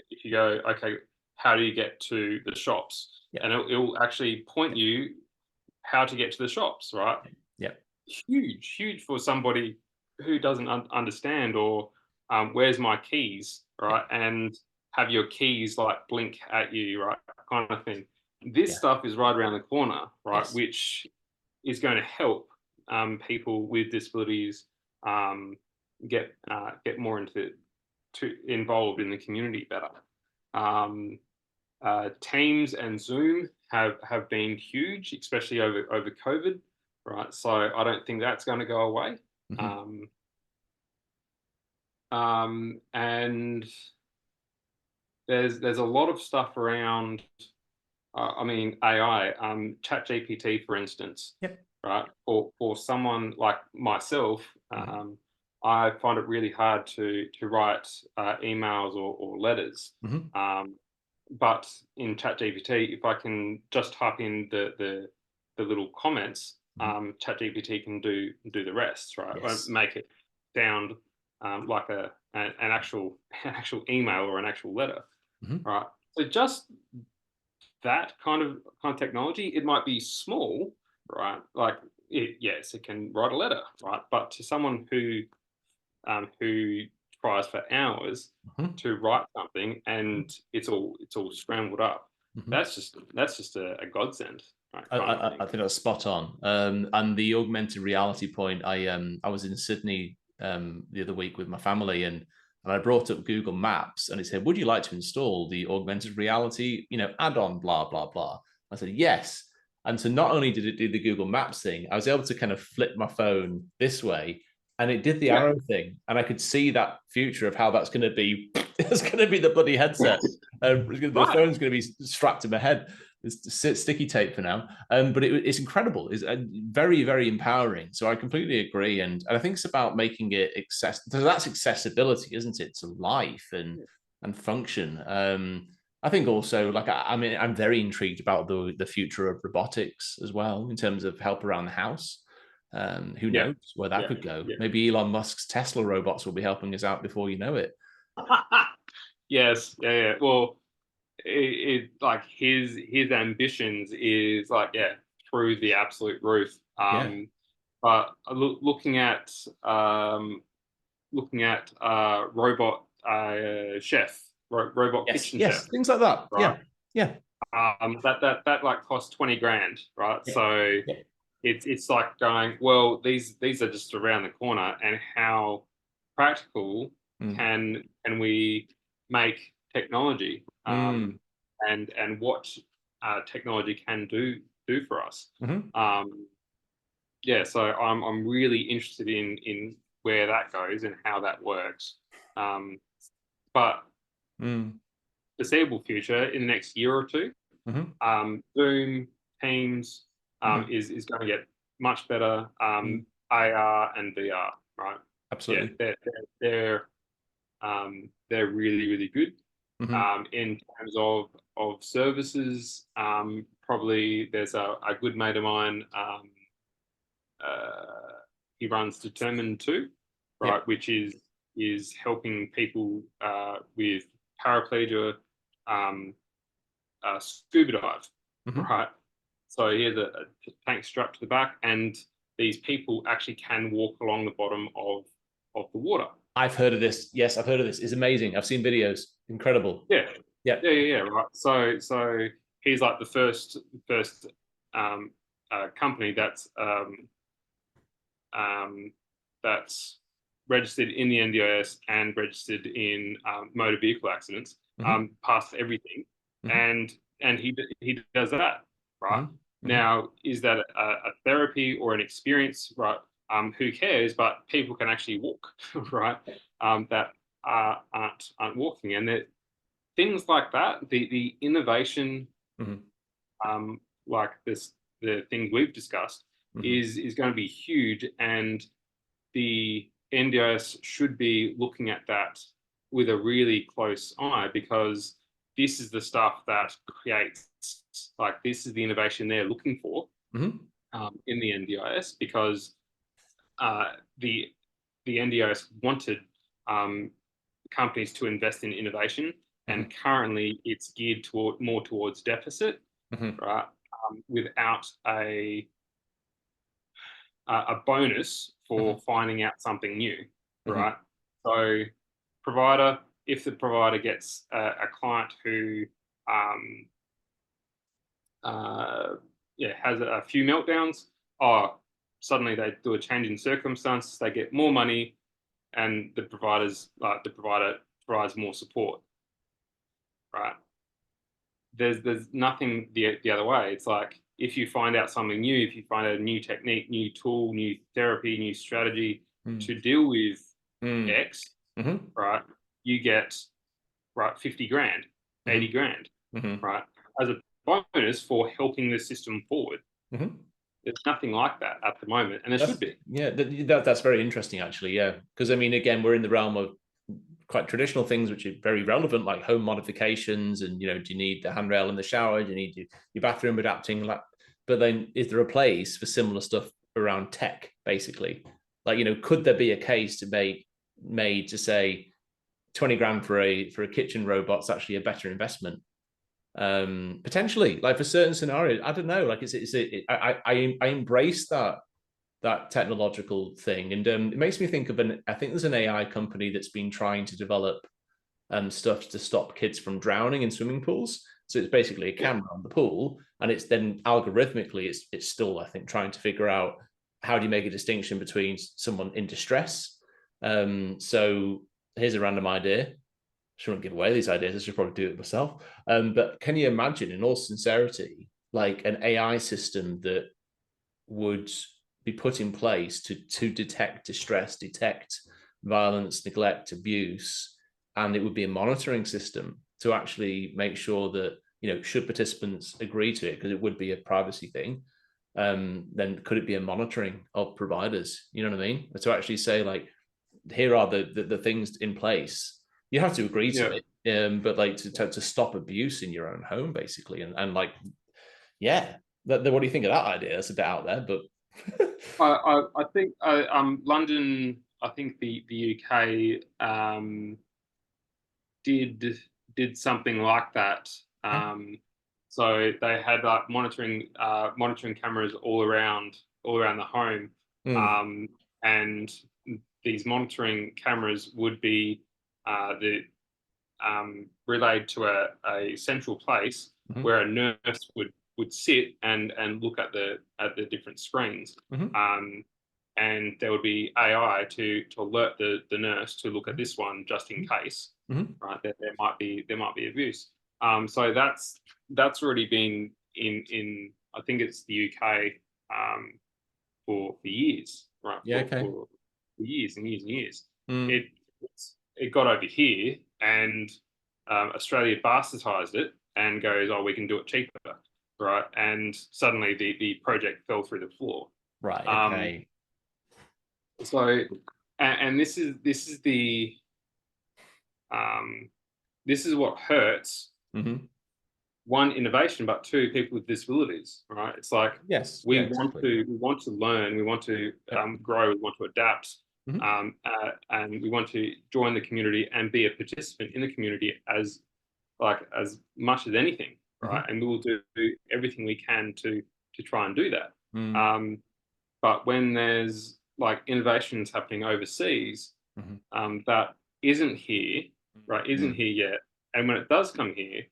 if you go, okay, how do you get to the shops? And it'll actually point you how to get to the shops, right? Yeah. Huge for somebody who doesn't understand, or where's my keys, right? And have your keys like blink at you, right? Kind of thing. This stuff is right around the corner, right? Yes. Which is going to help people with disabilities get more involved in the community better. Teams and Zoom have been huge, especially over COVID, right? So I don't think that's going to go away. And there's a lot of stuff around. AI, ChatGPT, for instance, right? For someone like myself, I find it really hard to write emails or letters. But in ChatGPT, if I can just type in the little comments, ChatGPT can do the rest, right? Make it sound like an actual email or an actual letter, right? So just that kind of technology, it might be small, right? Like it can write a letter, right? But to someone who tries for hours to write something and it's all scrambled up, that's just a godsend. Right, I think that's spot on. And the augmented reality point, I was in Sydney the other week with my family, and I brought up Google Maps, and it said, "Would you like to install the augmented reality, add-on, blah blah blah?" I said, "Yes." And so not only did it do the Google Maps thing, I was able to kind of flip my phone this way, and it did the arrow thing, and I could see that future of how that's going to be. It's going to be the bloody headset. The phone's going to be strapped to my head. It's sticky tape for now, but it's incredible. It's very, very empowering. So I completely agree, and I think it's about making it accessible. So that's accessibility, isn't it, to life and function. I think also, like, I'm very intrigued about the future of robotics as well, in terms of help around the house. Who knows where that could go? Maybe Elon Musk's Tesla robots will be helping us out before you know it. Yes, yeah. Well, it like his ambitions is like through the absolute roof. But looking at robot chef, robot kitchen chef, things like that. Right? Yeah. That like costs 20 grand, right? So it's like going, well, these are just around the corner, and how practical can we make technology, and what technology can do for us. So I'm really interested in where that goes and how that works. But foreseeable future, in the next year or two, Zoom, Teams is going to get much better. AR and VR, right? Absolutely. They're really, really good. In terms of services, probably there's a good mate of mine. He runs Determined 2, right, which is helping people with paraplegia scuba dive, right? So he has a tank strapped to the back, and these people actually can walk along the bottom of the water. I've heard of this. Yes, I've heard of this. It's amazing. I've seen videos. Incredible. Yeah. Yeah. Right. So he's like the first company that's registered in the NDIS and registered in motor vehicle accidents, past everything, and he does that, right? Now, is that a therapy or an experience, right? Who cares? But people can actually walk, right? That aren't walking, and that things like that, the innovation, like the thing we've discussed, is going to be huge, and the NDIS should be looking at that with a really close eye, because this is the stuff that creates, like, this is the innovation they're looking for in the NDIS, because the NDIS wanted companies to invest in innovation, and currently it's geared more towards deficit, right? Without a bonus for finding out something new, right? So, if the provider gets a client who has a few meltdowns, suddenly they do a change in circumstances, they get more money, and the provider provides more support, right? There's nothing the other way. It's like, if you find out something new, if you find out a new technique, new tool, new therapy, new strategy to deal with X, right, you get, right, 50 grand, 80 grand, right, as a bonus for helping the system forward. There's nothing like that at the moment, and there should be. Yeah, that's very interesting, actually. Yeah, because I mean, again, we're in the realm of quite traditional things which are very relevant, like home modifications, and do you need the handrail in the shower? Do you need your bathroom adapting? But then, is there a place for similar stuff around tech, basically? Like, could there be a case to made to say 20 grand for a kitchen robot's actually a better investment? Potentially, like for certain scenarios. I don't know. Like, I embrace that technological thing, and it makes me think of I think there's an AI company that's been trying to develop stuff to stop kids from drowning in swimming pools. So it's basically a camera on the pool, and it's then algorithmically, it's still, I think, trying to figure out how do you make a distinction between someone in distress. So here's a random idea. Shouldn't give away these ideas. I should probably do it myself. But can you imagine, in all sincerity, like an AI system that would be put in place to detect distress, detect violence, neglect, abuse, and it would be a monitoring system to actually make sure that, should participants agree to it, because it would be a privacy thing, then could it be a monitoring of providers? You know what I mean? To actually say, like, here are the things in place. You have to agree to it, but like to stop abuse in your own home, basically, and like, yeah. What do you think of that idea? That's a bit out there, but I think London, I think the UK did something like that. So they had like monitoring cameras all around the home, and these monitoring cameras would be relayed to a central place where a nurse would sit and look at the different screens, and there would be AI to alert the nurse to look at this one just in case, right? There might be abuse. So that's already been in I think it's the UK for years, right? For years and years and years. It got over here, and Australia bastardized it and goes, oh, we can do it cheaper, right? And suddenly the project fell through the floor. Right. Okay. So, and this is what hurts. One, innovation, but two, people with disabilities, right? It's like, yes, we want to learn, we want to grow, we want to adapt, and we want to join the community and be a participant in the community as much as anything, right? And we will do everything we can to try and do that. But when there's like innovations happening overseas, that isn't here, right? Isn't here yet. And when it does come here,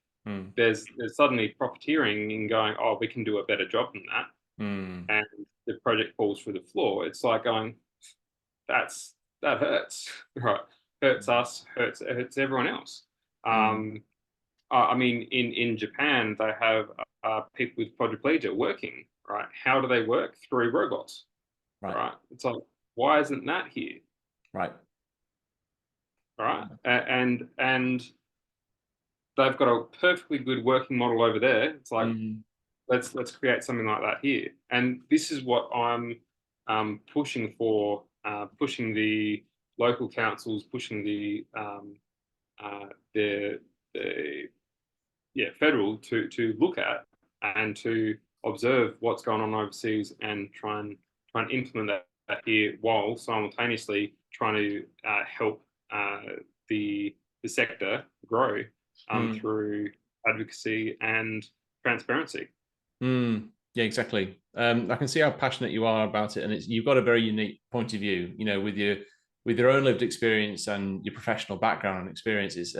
there's suddenly profiteering in going, oh, we can do a better job than that. And the project falls through the floor. It's like going, that hurts, right? Hurts us, hurts everyone else. I mean, in Japan, they have people with quadriplegia working, right? How do they work? Through robots, right? It's like, why isn't that here? Right. And they've got a perfectly good working model over there. It's like, let's create something like that here. And this is what I'm pushing for, pushing the local councils, pushing the federal to look at and to observe what's going on overseas and try and implement that here, while simultaneously trying to help the sector grow through advocacy and transparency. Yeah, exactly. I can see how passionate you are about it, and you've got a very unique point of view. You know, with your own lived experience and your professional background and experiences.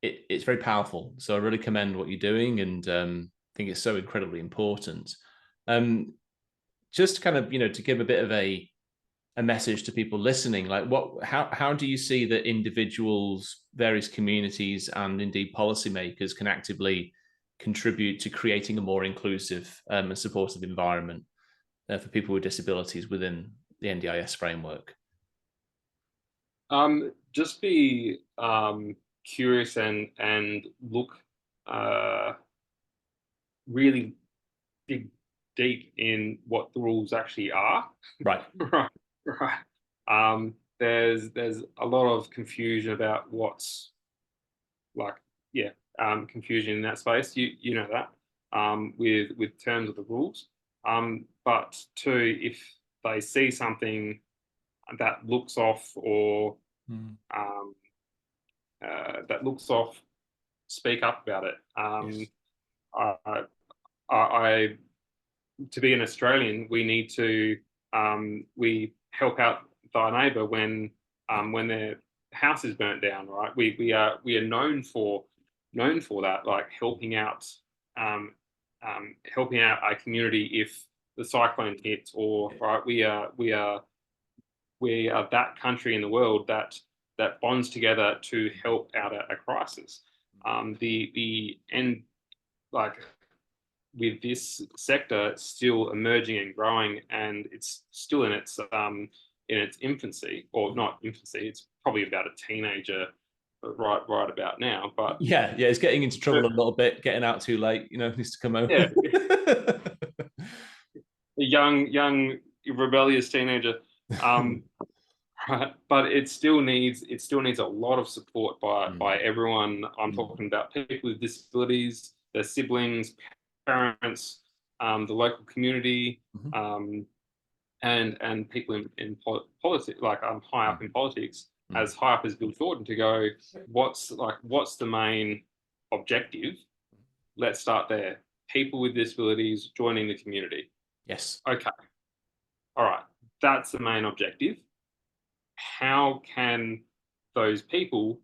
It's very powerful. So I really commend what you're doing, and think it's so incredibly important. Just kind of, to give a bit of a message to people listening, like how do you see that individuals, various communities, and indeed policymakers can actively contribute to creating a more inclusive and supportive environment for people with disabilities within the NDIS framework? Just be curious and look really dig deep in what the rules actually are. Right. Right. There's a lot of confusion about what's confusion in that space. You know that with terms of the rules. But two, if they see something that looks off or speak up about it. Yes. I to be an Australian, we need to we help out thy neighbour when their house is burnt down, right? We are known for that, like helping out our community if the cyclone hits, or right, we are that country in the world that bonds together to help out a crisis. With this sector still emerging and growing, and it's still in its infancy, or not infancy, it's probably about a teenager right about now. But yeah, it's getting into trouble a little bit, getting out too late, needs to come home. Yeah. A young rebellious teenager. But it still needs a lot of support by everyone. I'm talking about people with disabilities, their siblings, parents, the local community, and people in politics, like high up in politics, as high up as Bill Shorten, to go, what's the main objective? Let's start there. People with disabilities joining the community. Yes. Okay. All right. That's the main objective. How can those people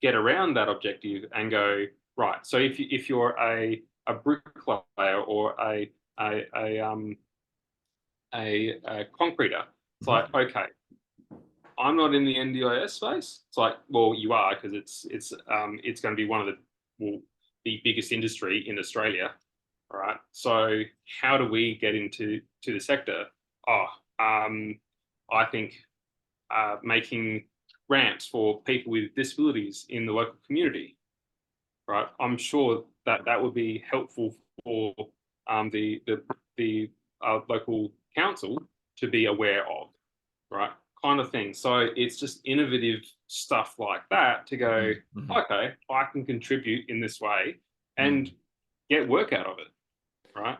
get around that objective and go, right? So if you're a bricklayer or a concreter, it's like, okay, I'm not in the NDIS space. It's like, well, you are, because it's going to be one of the biggest industry in Australia. All right. So how do we get into the sector? I think making ramps for people with disabilities in the local community, right? I'm sure that would be helpful for the local council to be aware of, right? Kind of thing. So it's just innovative stuff like that to go, okay, I can contribute in this way and get work out of it, right?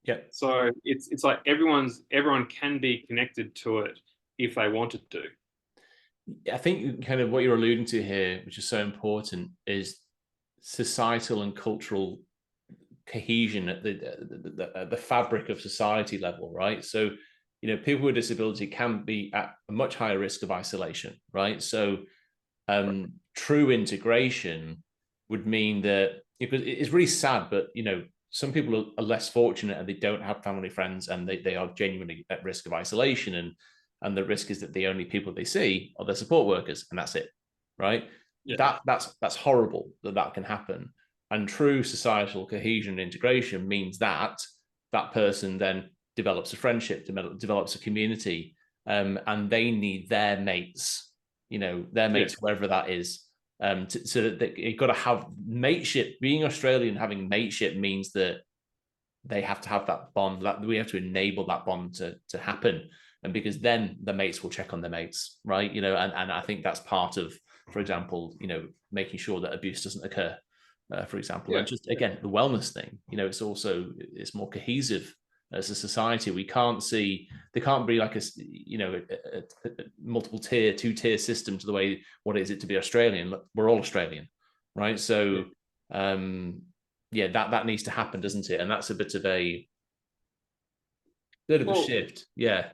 Yep. So it's like everyone can be connected to it if they wanted to. I think kind of what you're alluding to here, which is so important, is societal and cultural cohesion at the fabric of society level, right? So, people with disability can be at a much higher risk of isolation, right? So True integration would mean that, because it's really sad, but some people are less fortunate and they don't have family, friends, and they are genuinely at risk of isolation, and the risk is that the only people they see are their support workers, and that's it, right? Yeah. That's horrible that can happen. And true societal cohesion and integration means that that person then develops a friendship, develops a community, and they need their mates, their mates, whoever that is, so that you've got to have mateship. Being Australian, having mateship means that they have to have that bond, that we have to enable that bond to happen. And because then the mates will check on their mates, right? And I think that's part of, for example, making sure that abuse doesn't occur, for example. And just, again, the wellness thing, it's more cohesive as a society. We can't see, there can't be like a multiple tier, 2-tier system to the way, what is it to be Australian? We're all Australian, right? So that needs to happen, doesn't it? And that's a bit of a shift. Yeah.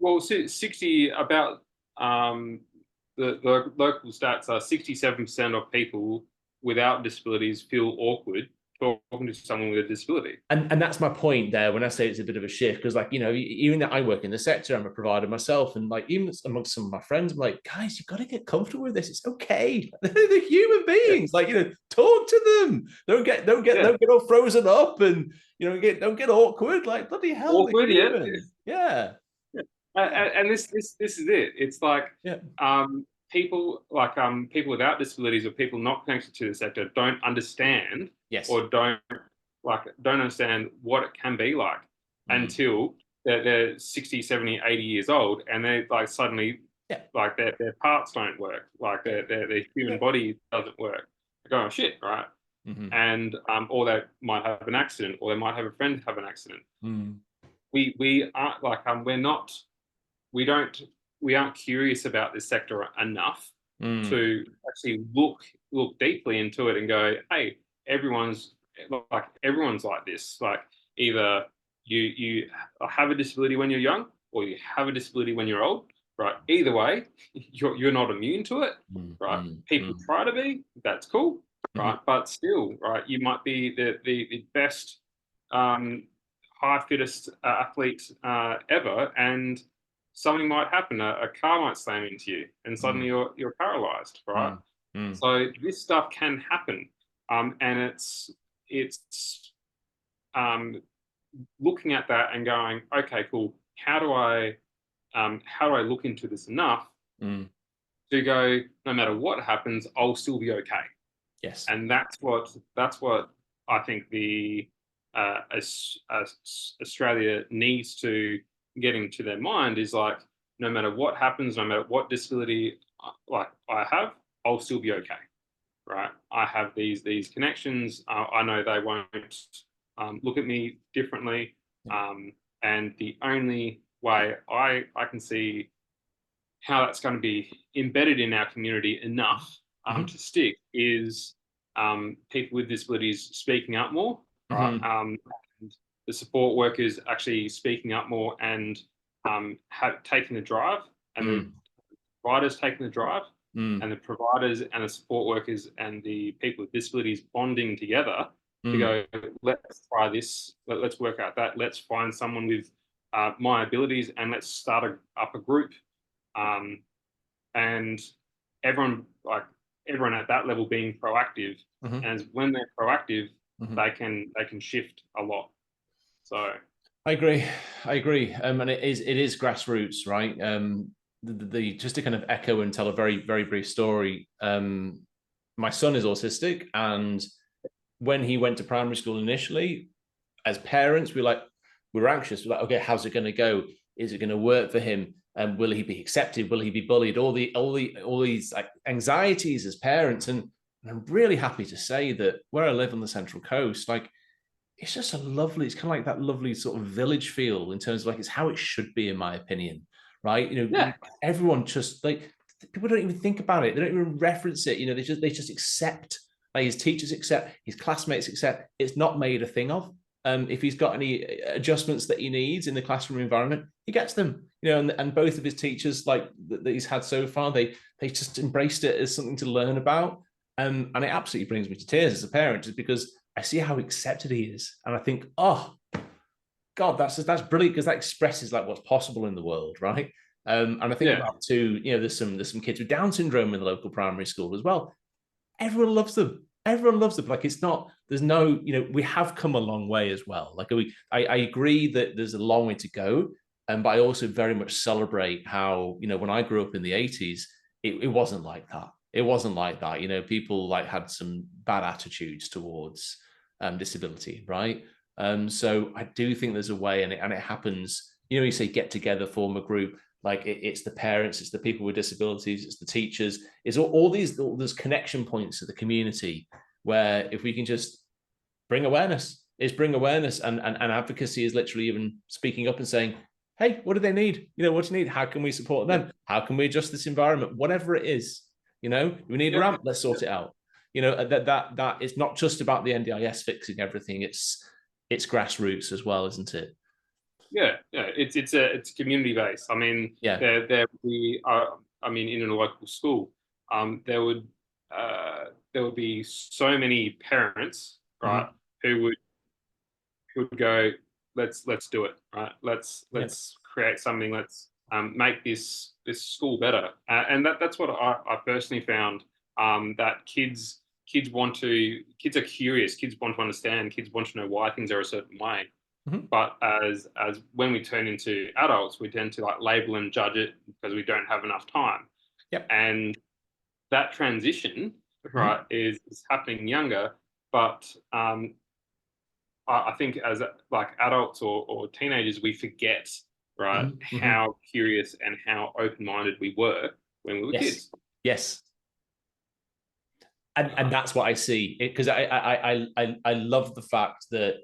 Well, 60 about the local stats are 67% of people without disabilities feel awkward talking to someone with a disability. And that's my point there when I say it's a bit of a shift, because even that I work in the sector, I'm a provider myself, and even amongst some of my friends, I'm like, guys, you've got to get comfortable with this. It's okay. They're human beings. Talk to them. Don't get all frozen up, and don't get awkward. Like, bloody hell, awkward, yeah. And this is it. It's like people without disabilities or people not connected to the sector don't understand or don't understand what it can be like until they're 60, 70, 80 years old, and they're like suddenly like their parts don't work, like their human body doesn't work. They go, oh shit, right? And or they might have an accident, or they might have a friend have an accident. We aren't like we aren't curious about this sector enough to actually look deeply into it and go, hey, everyone's like this. Like, either you have a disability when you're young, or you have a disability when you're old, right? Either way, you're not immune to it, right? People try to be, that's cool, right? But still, right, you might be the best high fittest athlete ever, and something might happen. A car might slam into you, and suddenly you're paralyzed, right? So this stuff can happen, and it's looking at that and going, okay, cool. How do I look into this enough to go, no matter what happens, I'll still be okay. Yes, and that's what I think the Australia needs to get into their mind, is like, no matter what happens, no matter what disability like I have, I'll still be okay, right? I have these connections. I know they won't look at me differently, and the only way I can see how that's going to be embedded in our community enough to stick is people with disabilities speaking up more, right? And the support workers actually speaking up more and taking the drive, and the providers taking the drive, and the providers and the support workers and the people with disabilities bonding together to go, let's try this, let's work out that, let's find someone with my abilities, and let's start up a group, and everyone at that level being proactive, and when they're proactive, they can shift a lot. So I agree, and it is grassroots, right? Just to kind of echo and tell a very, very brief story. My son is autistic, and when he went to primary school initially, as parents, we were anxious. We're like, okay, how's it going to go? Is it going to work for him? And will he be accepted? Will he be bullied? All these like anxieties as parents. And I'm really happy to say that where I live on the Central Coast, like, it's just it's kind of like that lovely sort of village feel, in terms of like, it's how it should be, in my opinion, right? Everyone just, like, people don't even think about it. They don't even reference it. They just accept, like, his teachers accept, his classmates accept. It's not made a thing of. If he's got any adjustments that he needs in the classroom environment, he gets them. you know, and both of his teachers like that he's had so far, they just embraced it as something to learn about. And it absolutely brings me to tears as a parent, just because I see how accepted he is, and I think, oh God, that's brilliant, because that expresses like what's possible in the world, right? And I think Yeah. about too, you know, there's some kids with Down syndrome in the local primary school as well. Everyone loves them. Everyone loves them. Like, it's not, there's no, you know, we have come a long way as well. Like, I agree that there's a long way to go. But I also very much celebrate how, you know, when I grew up in the 80s, it wasn't like that. It wasn't like that. You know, people like had some bad attitudes towards disability, right? So I do think there's a way, and it happens. You know, you say get together, form a group. Like it's the parents, it's the people with disabilities, it's the teachers, it's all these connection points to the community, where if we can just bring awareness, and advocacy is literally even speaking up and saying, hey, what do they need? You know, what do you need? How can we support them? How can we adjust this environment? Whatever it is, you know, we need a ramp, let's sort it out. You know, that is not just about the NDIS fixing everything. It's grassroots as well, isn't it? Yeah, it's a community base. I mean, there we are. I mean, in a local school, there would be so many parents, right, who would go, let's do it, right? Let's create something. Let's make this school better. And that's what I personally found. That kids are curious. Kids want to understand. Kids want to know why things are a certain way. But as when we turn into adults, we tend to like label and judge it because we don't have enough time. And that transition, right, is happening younger. But I think as like adults or teenagers, we forget, right, how curious and how open-minded we were when we were kids. Yes. And that's what I see, because I love the fact that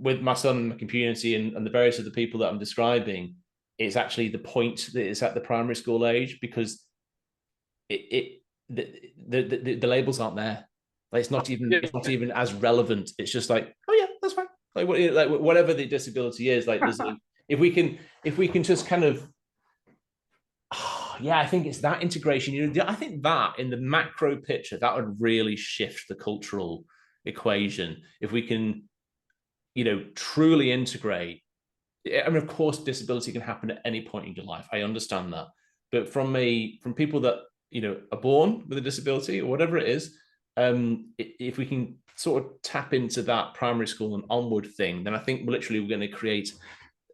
with my son and my community and the various other people that I'm describing, it's actually the point that it's at the primary school age, because the labels aren't there. Like, it's not even as relevant. It's just like, oh yeah, that's fine. Like whatever the disability is, like there's if we can just kind of I think it's that integration. You know, I think that in the macro picture, that would really shift the cultural equation if we can, you know, truly integrate. I mean, of course, disability can happen at any point in your life. I understand that, but from people that, you know, are born with a disability or whatever it is, if we can sort of tap into that primary school and onward thing, then I think literally we're going to create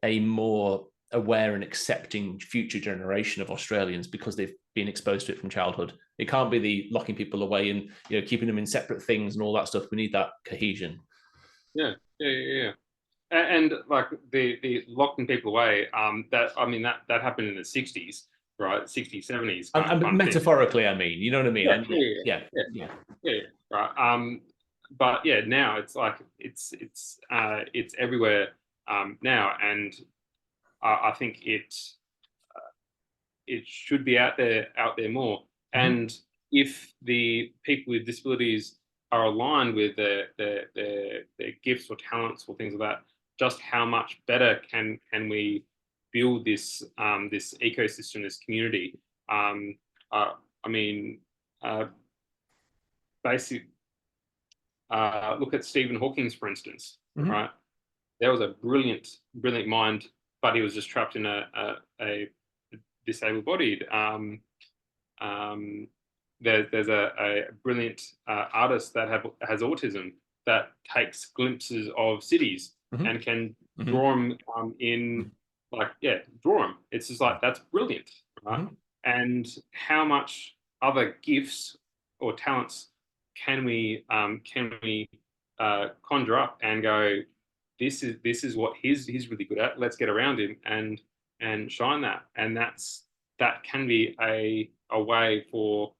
a more aware and accepting future generation of Australians, because they've been exposed to it from childhood. It can't be the locking people away and, you know, keeping them in separate things and all that stuff. We need that cohesion. Yeah. And like the locking people away, that happened in the 60s, right? 60s, 70s. And metaphorically, I mean, you know what I mean? Yeah. Right. But yeah, now it's like it's everywhere now, and I think it should be out there more. And if the people with disabilities are aligned with their gifts or talents or things like that, just how much better can we build this this ecosystem, this community? Basic. Look at Stephen Hawking's, for instance, right? There was a brilliant mind, but he was just trapped in a disabled bodied. There's a brilliant artist that has autism that takes glimpses of cities and can draw them draw them. It's just like, that's brilliant, right? And how much other gifts or talents can we conjure up and go, this is what he's really good at. Let's get around him and shine that. And that can be a way for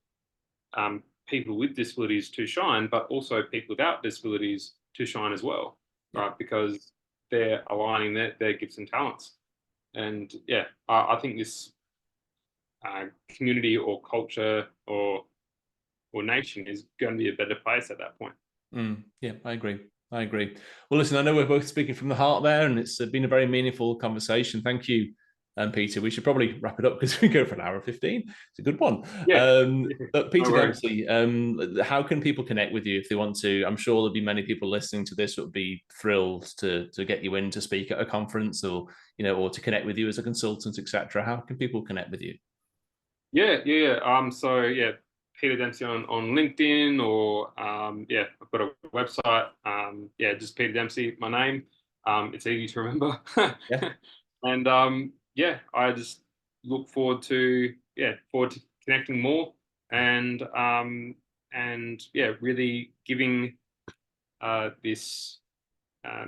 people with disabilities to shine, but also people without disabilities to shine as well, right? Because they're aligning their gifts and talents. And yeah, I think this community or culture or nation is going to be a better place at that point. Yeah, I agree. I agree. Well, listen, I know we're both speaking from the heart there, and it's been a very meaningful conversation. Thank you, Peter. We should probably wrap it up because we go for an hour and 15. It's a good one. Yeah, But Peter no worries. Dempsey, how can people connect with you if they want to? I'm sure there'll be many people listening to this who would be thrilled to get you in to speak at a conference, or or to connect with you as a consultant, etc. How can people connect with you? Yeah. So yeah, Peter Dempsey on LinkedIn, or yeah, I've got a website. Yeah, just Peter Dempsey, my name. It's easy to remember. Yeah. And yeah, I just look forward to connecting more, and yeah, really giving this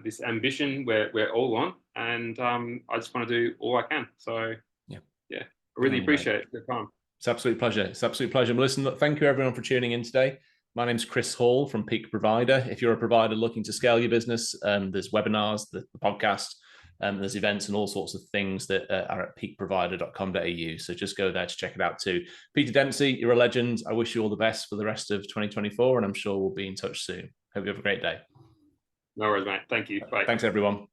this ambition we're all on, and I just want to do all I can. So Yeah. yeah, I really Thank you, mate. appreciate the time. It's absolute pleasure. It's absolute pleasure. Listen, look, thank you everyone for tuning in today. My name's Chris Hall from Peak Provider. If you're a provider looking to scale your business, there's webinars, the podcast, there's events and all sorts of things that are at peakprovider.com.au. So just go there to check it out too. Peter Dempsey, you're a legend. I wish you all the best for the rest of 2024, and I'm sure we'll be in touch soon. Hope you have a great day. No worries, mate. Thank you. Bye. Thanks, everyone.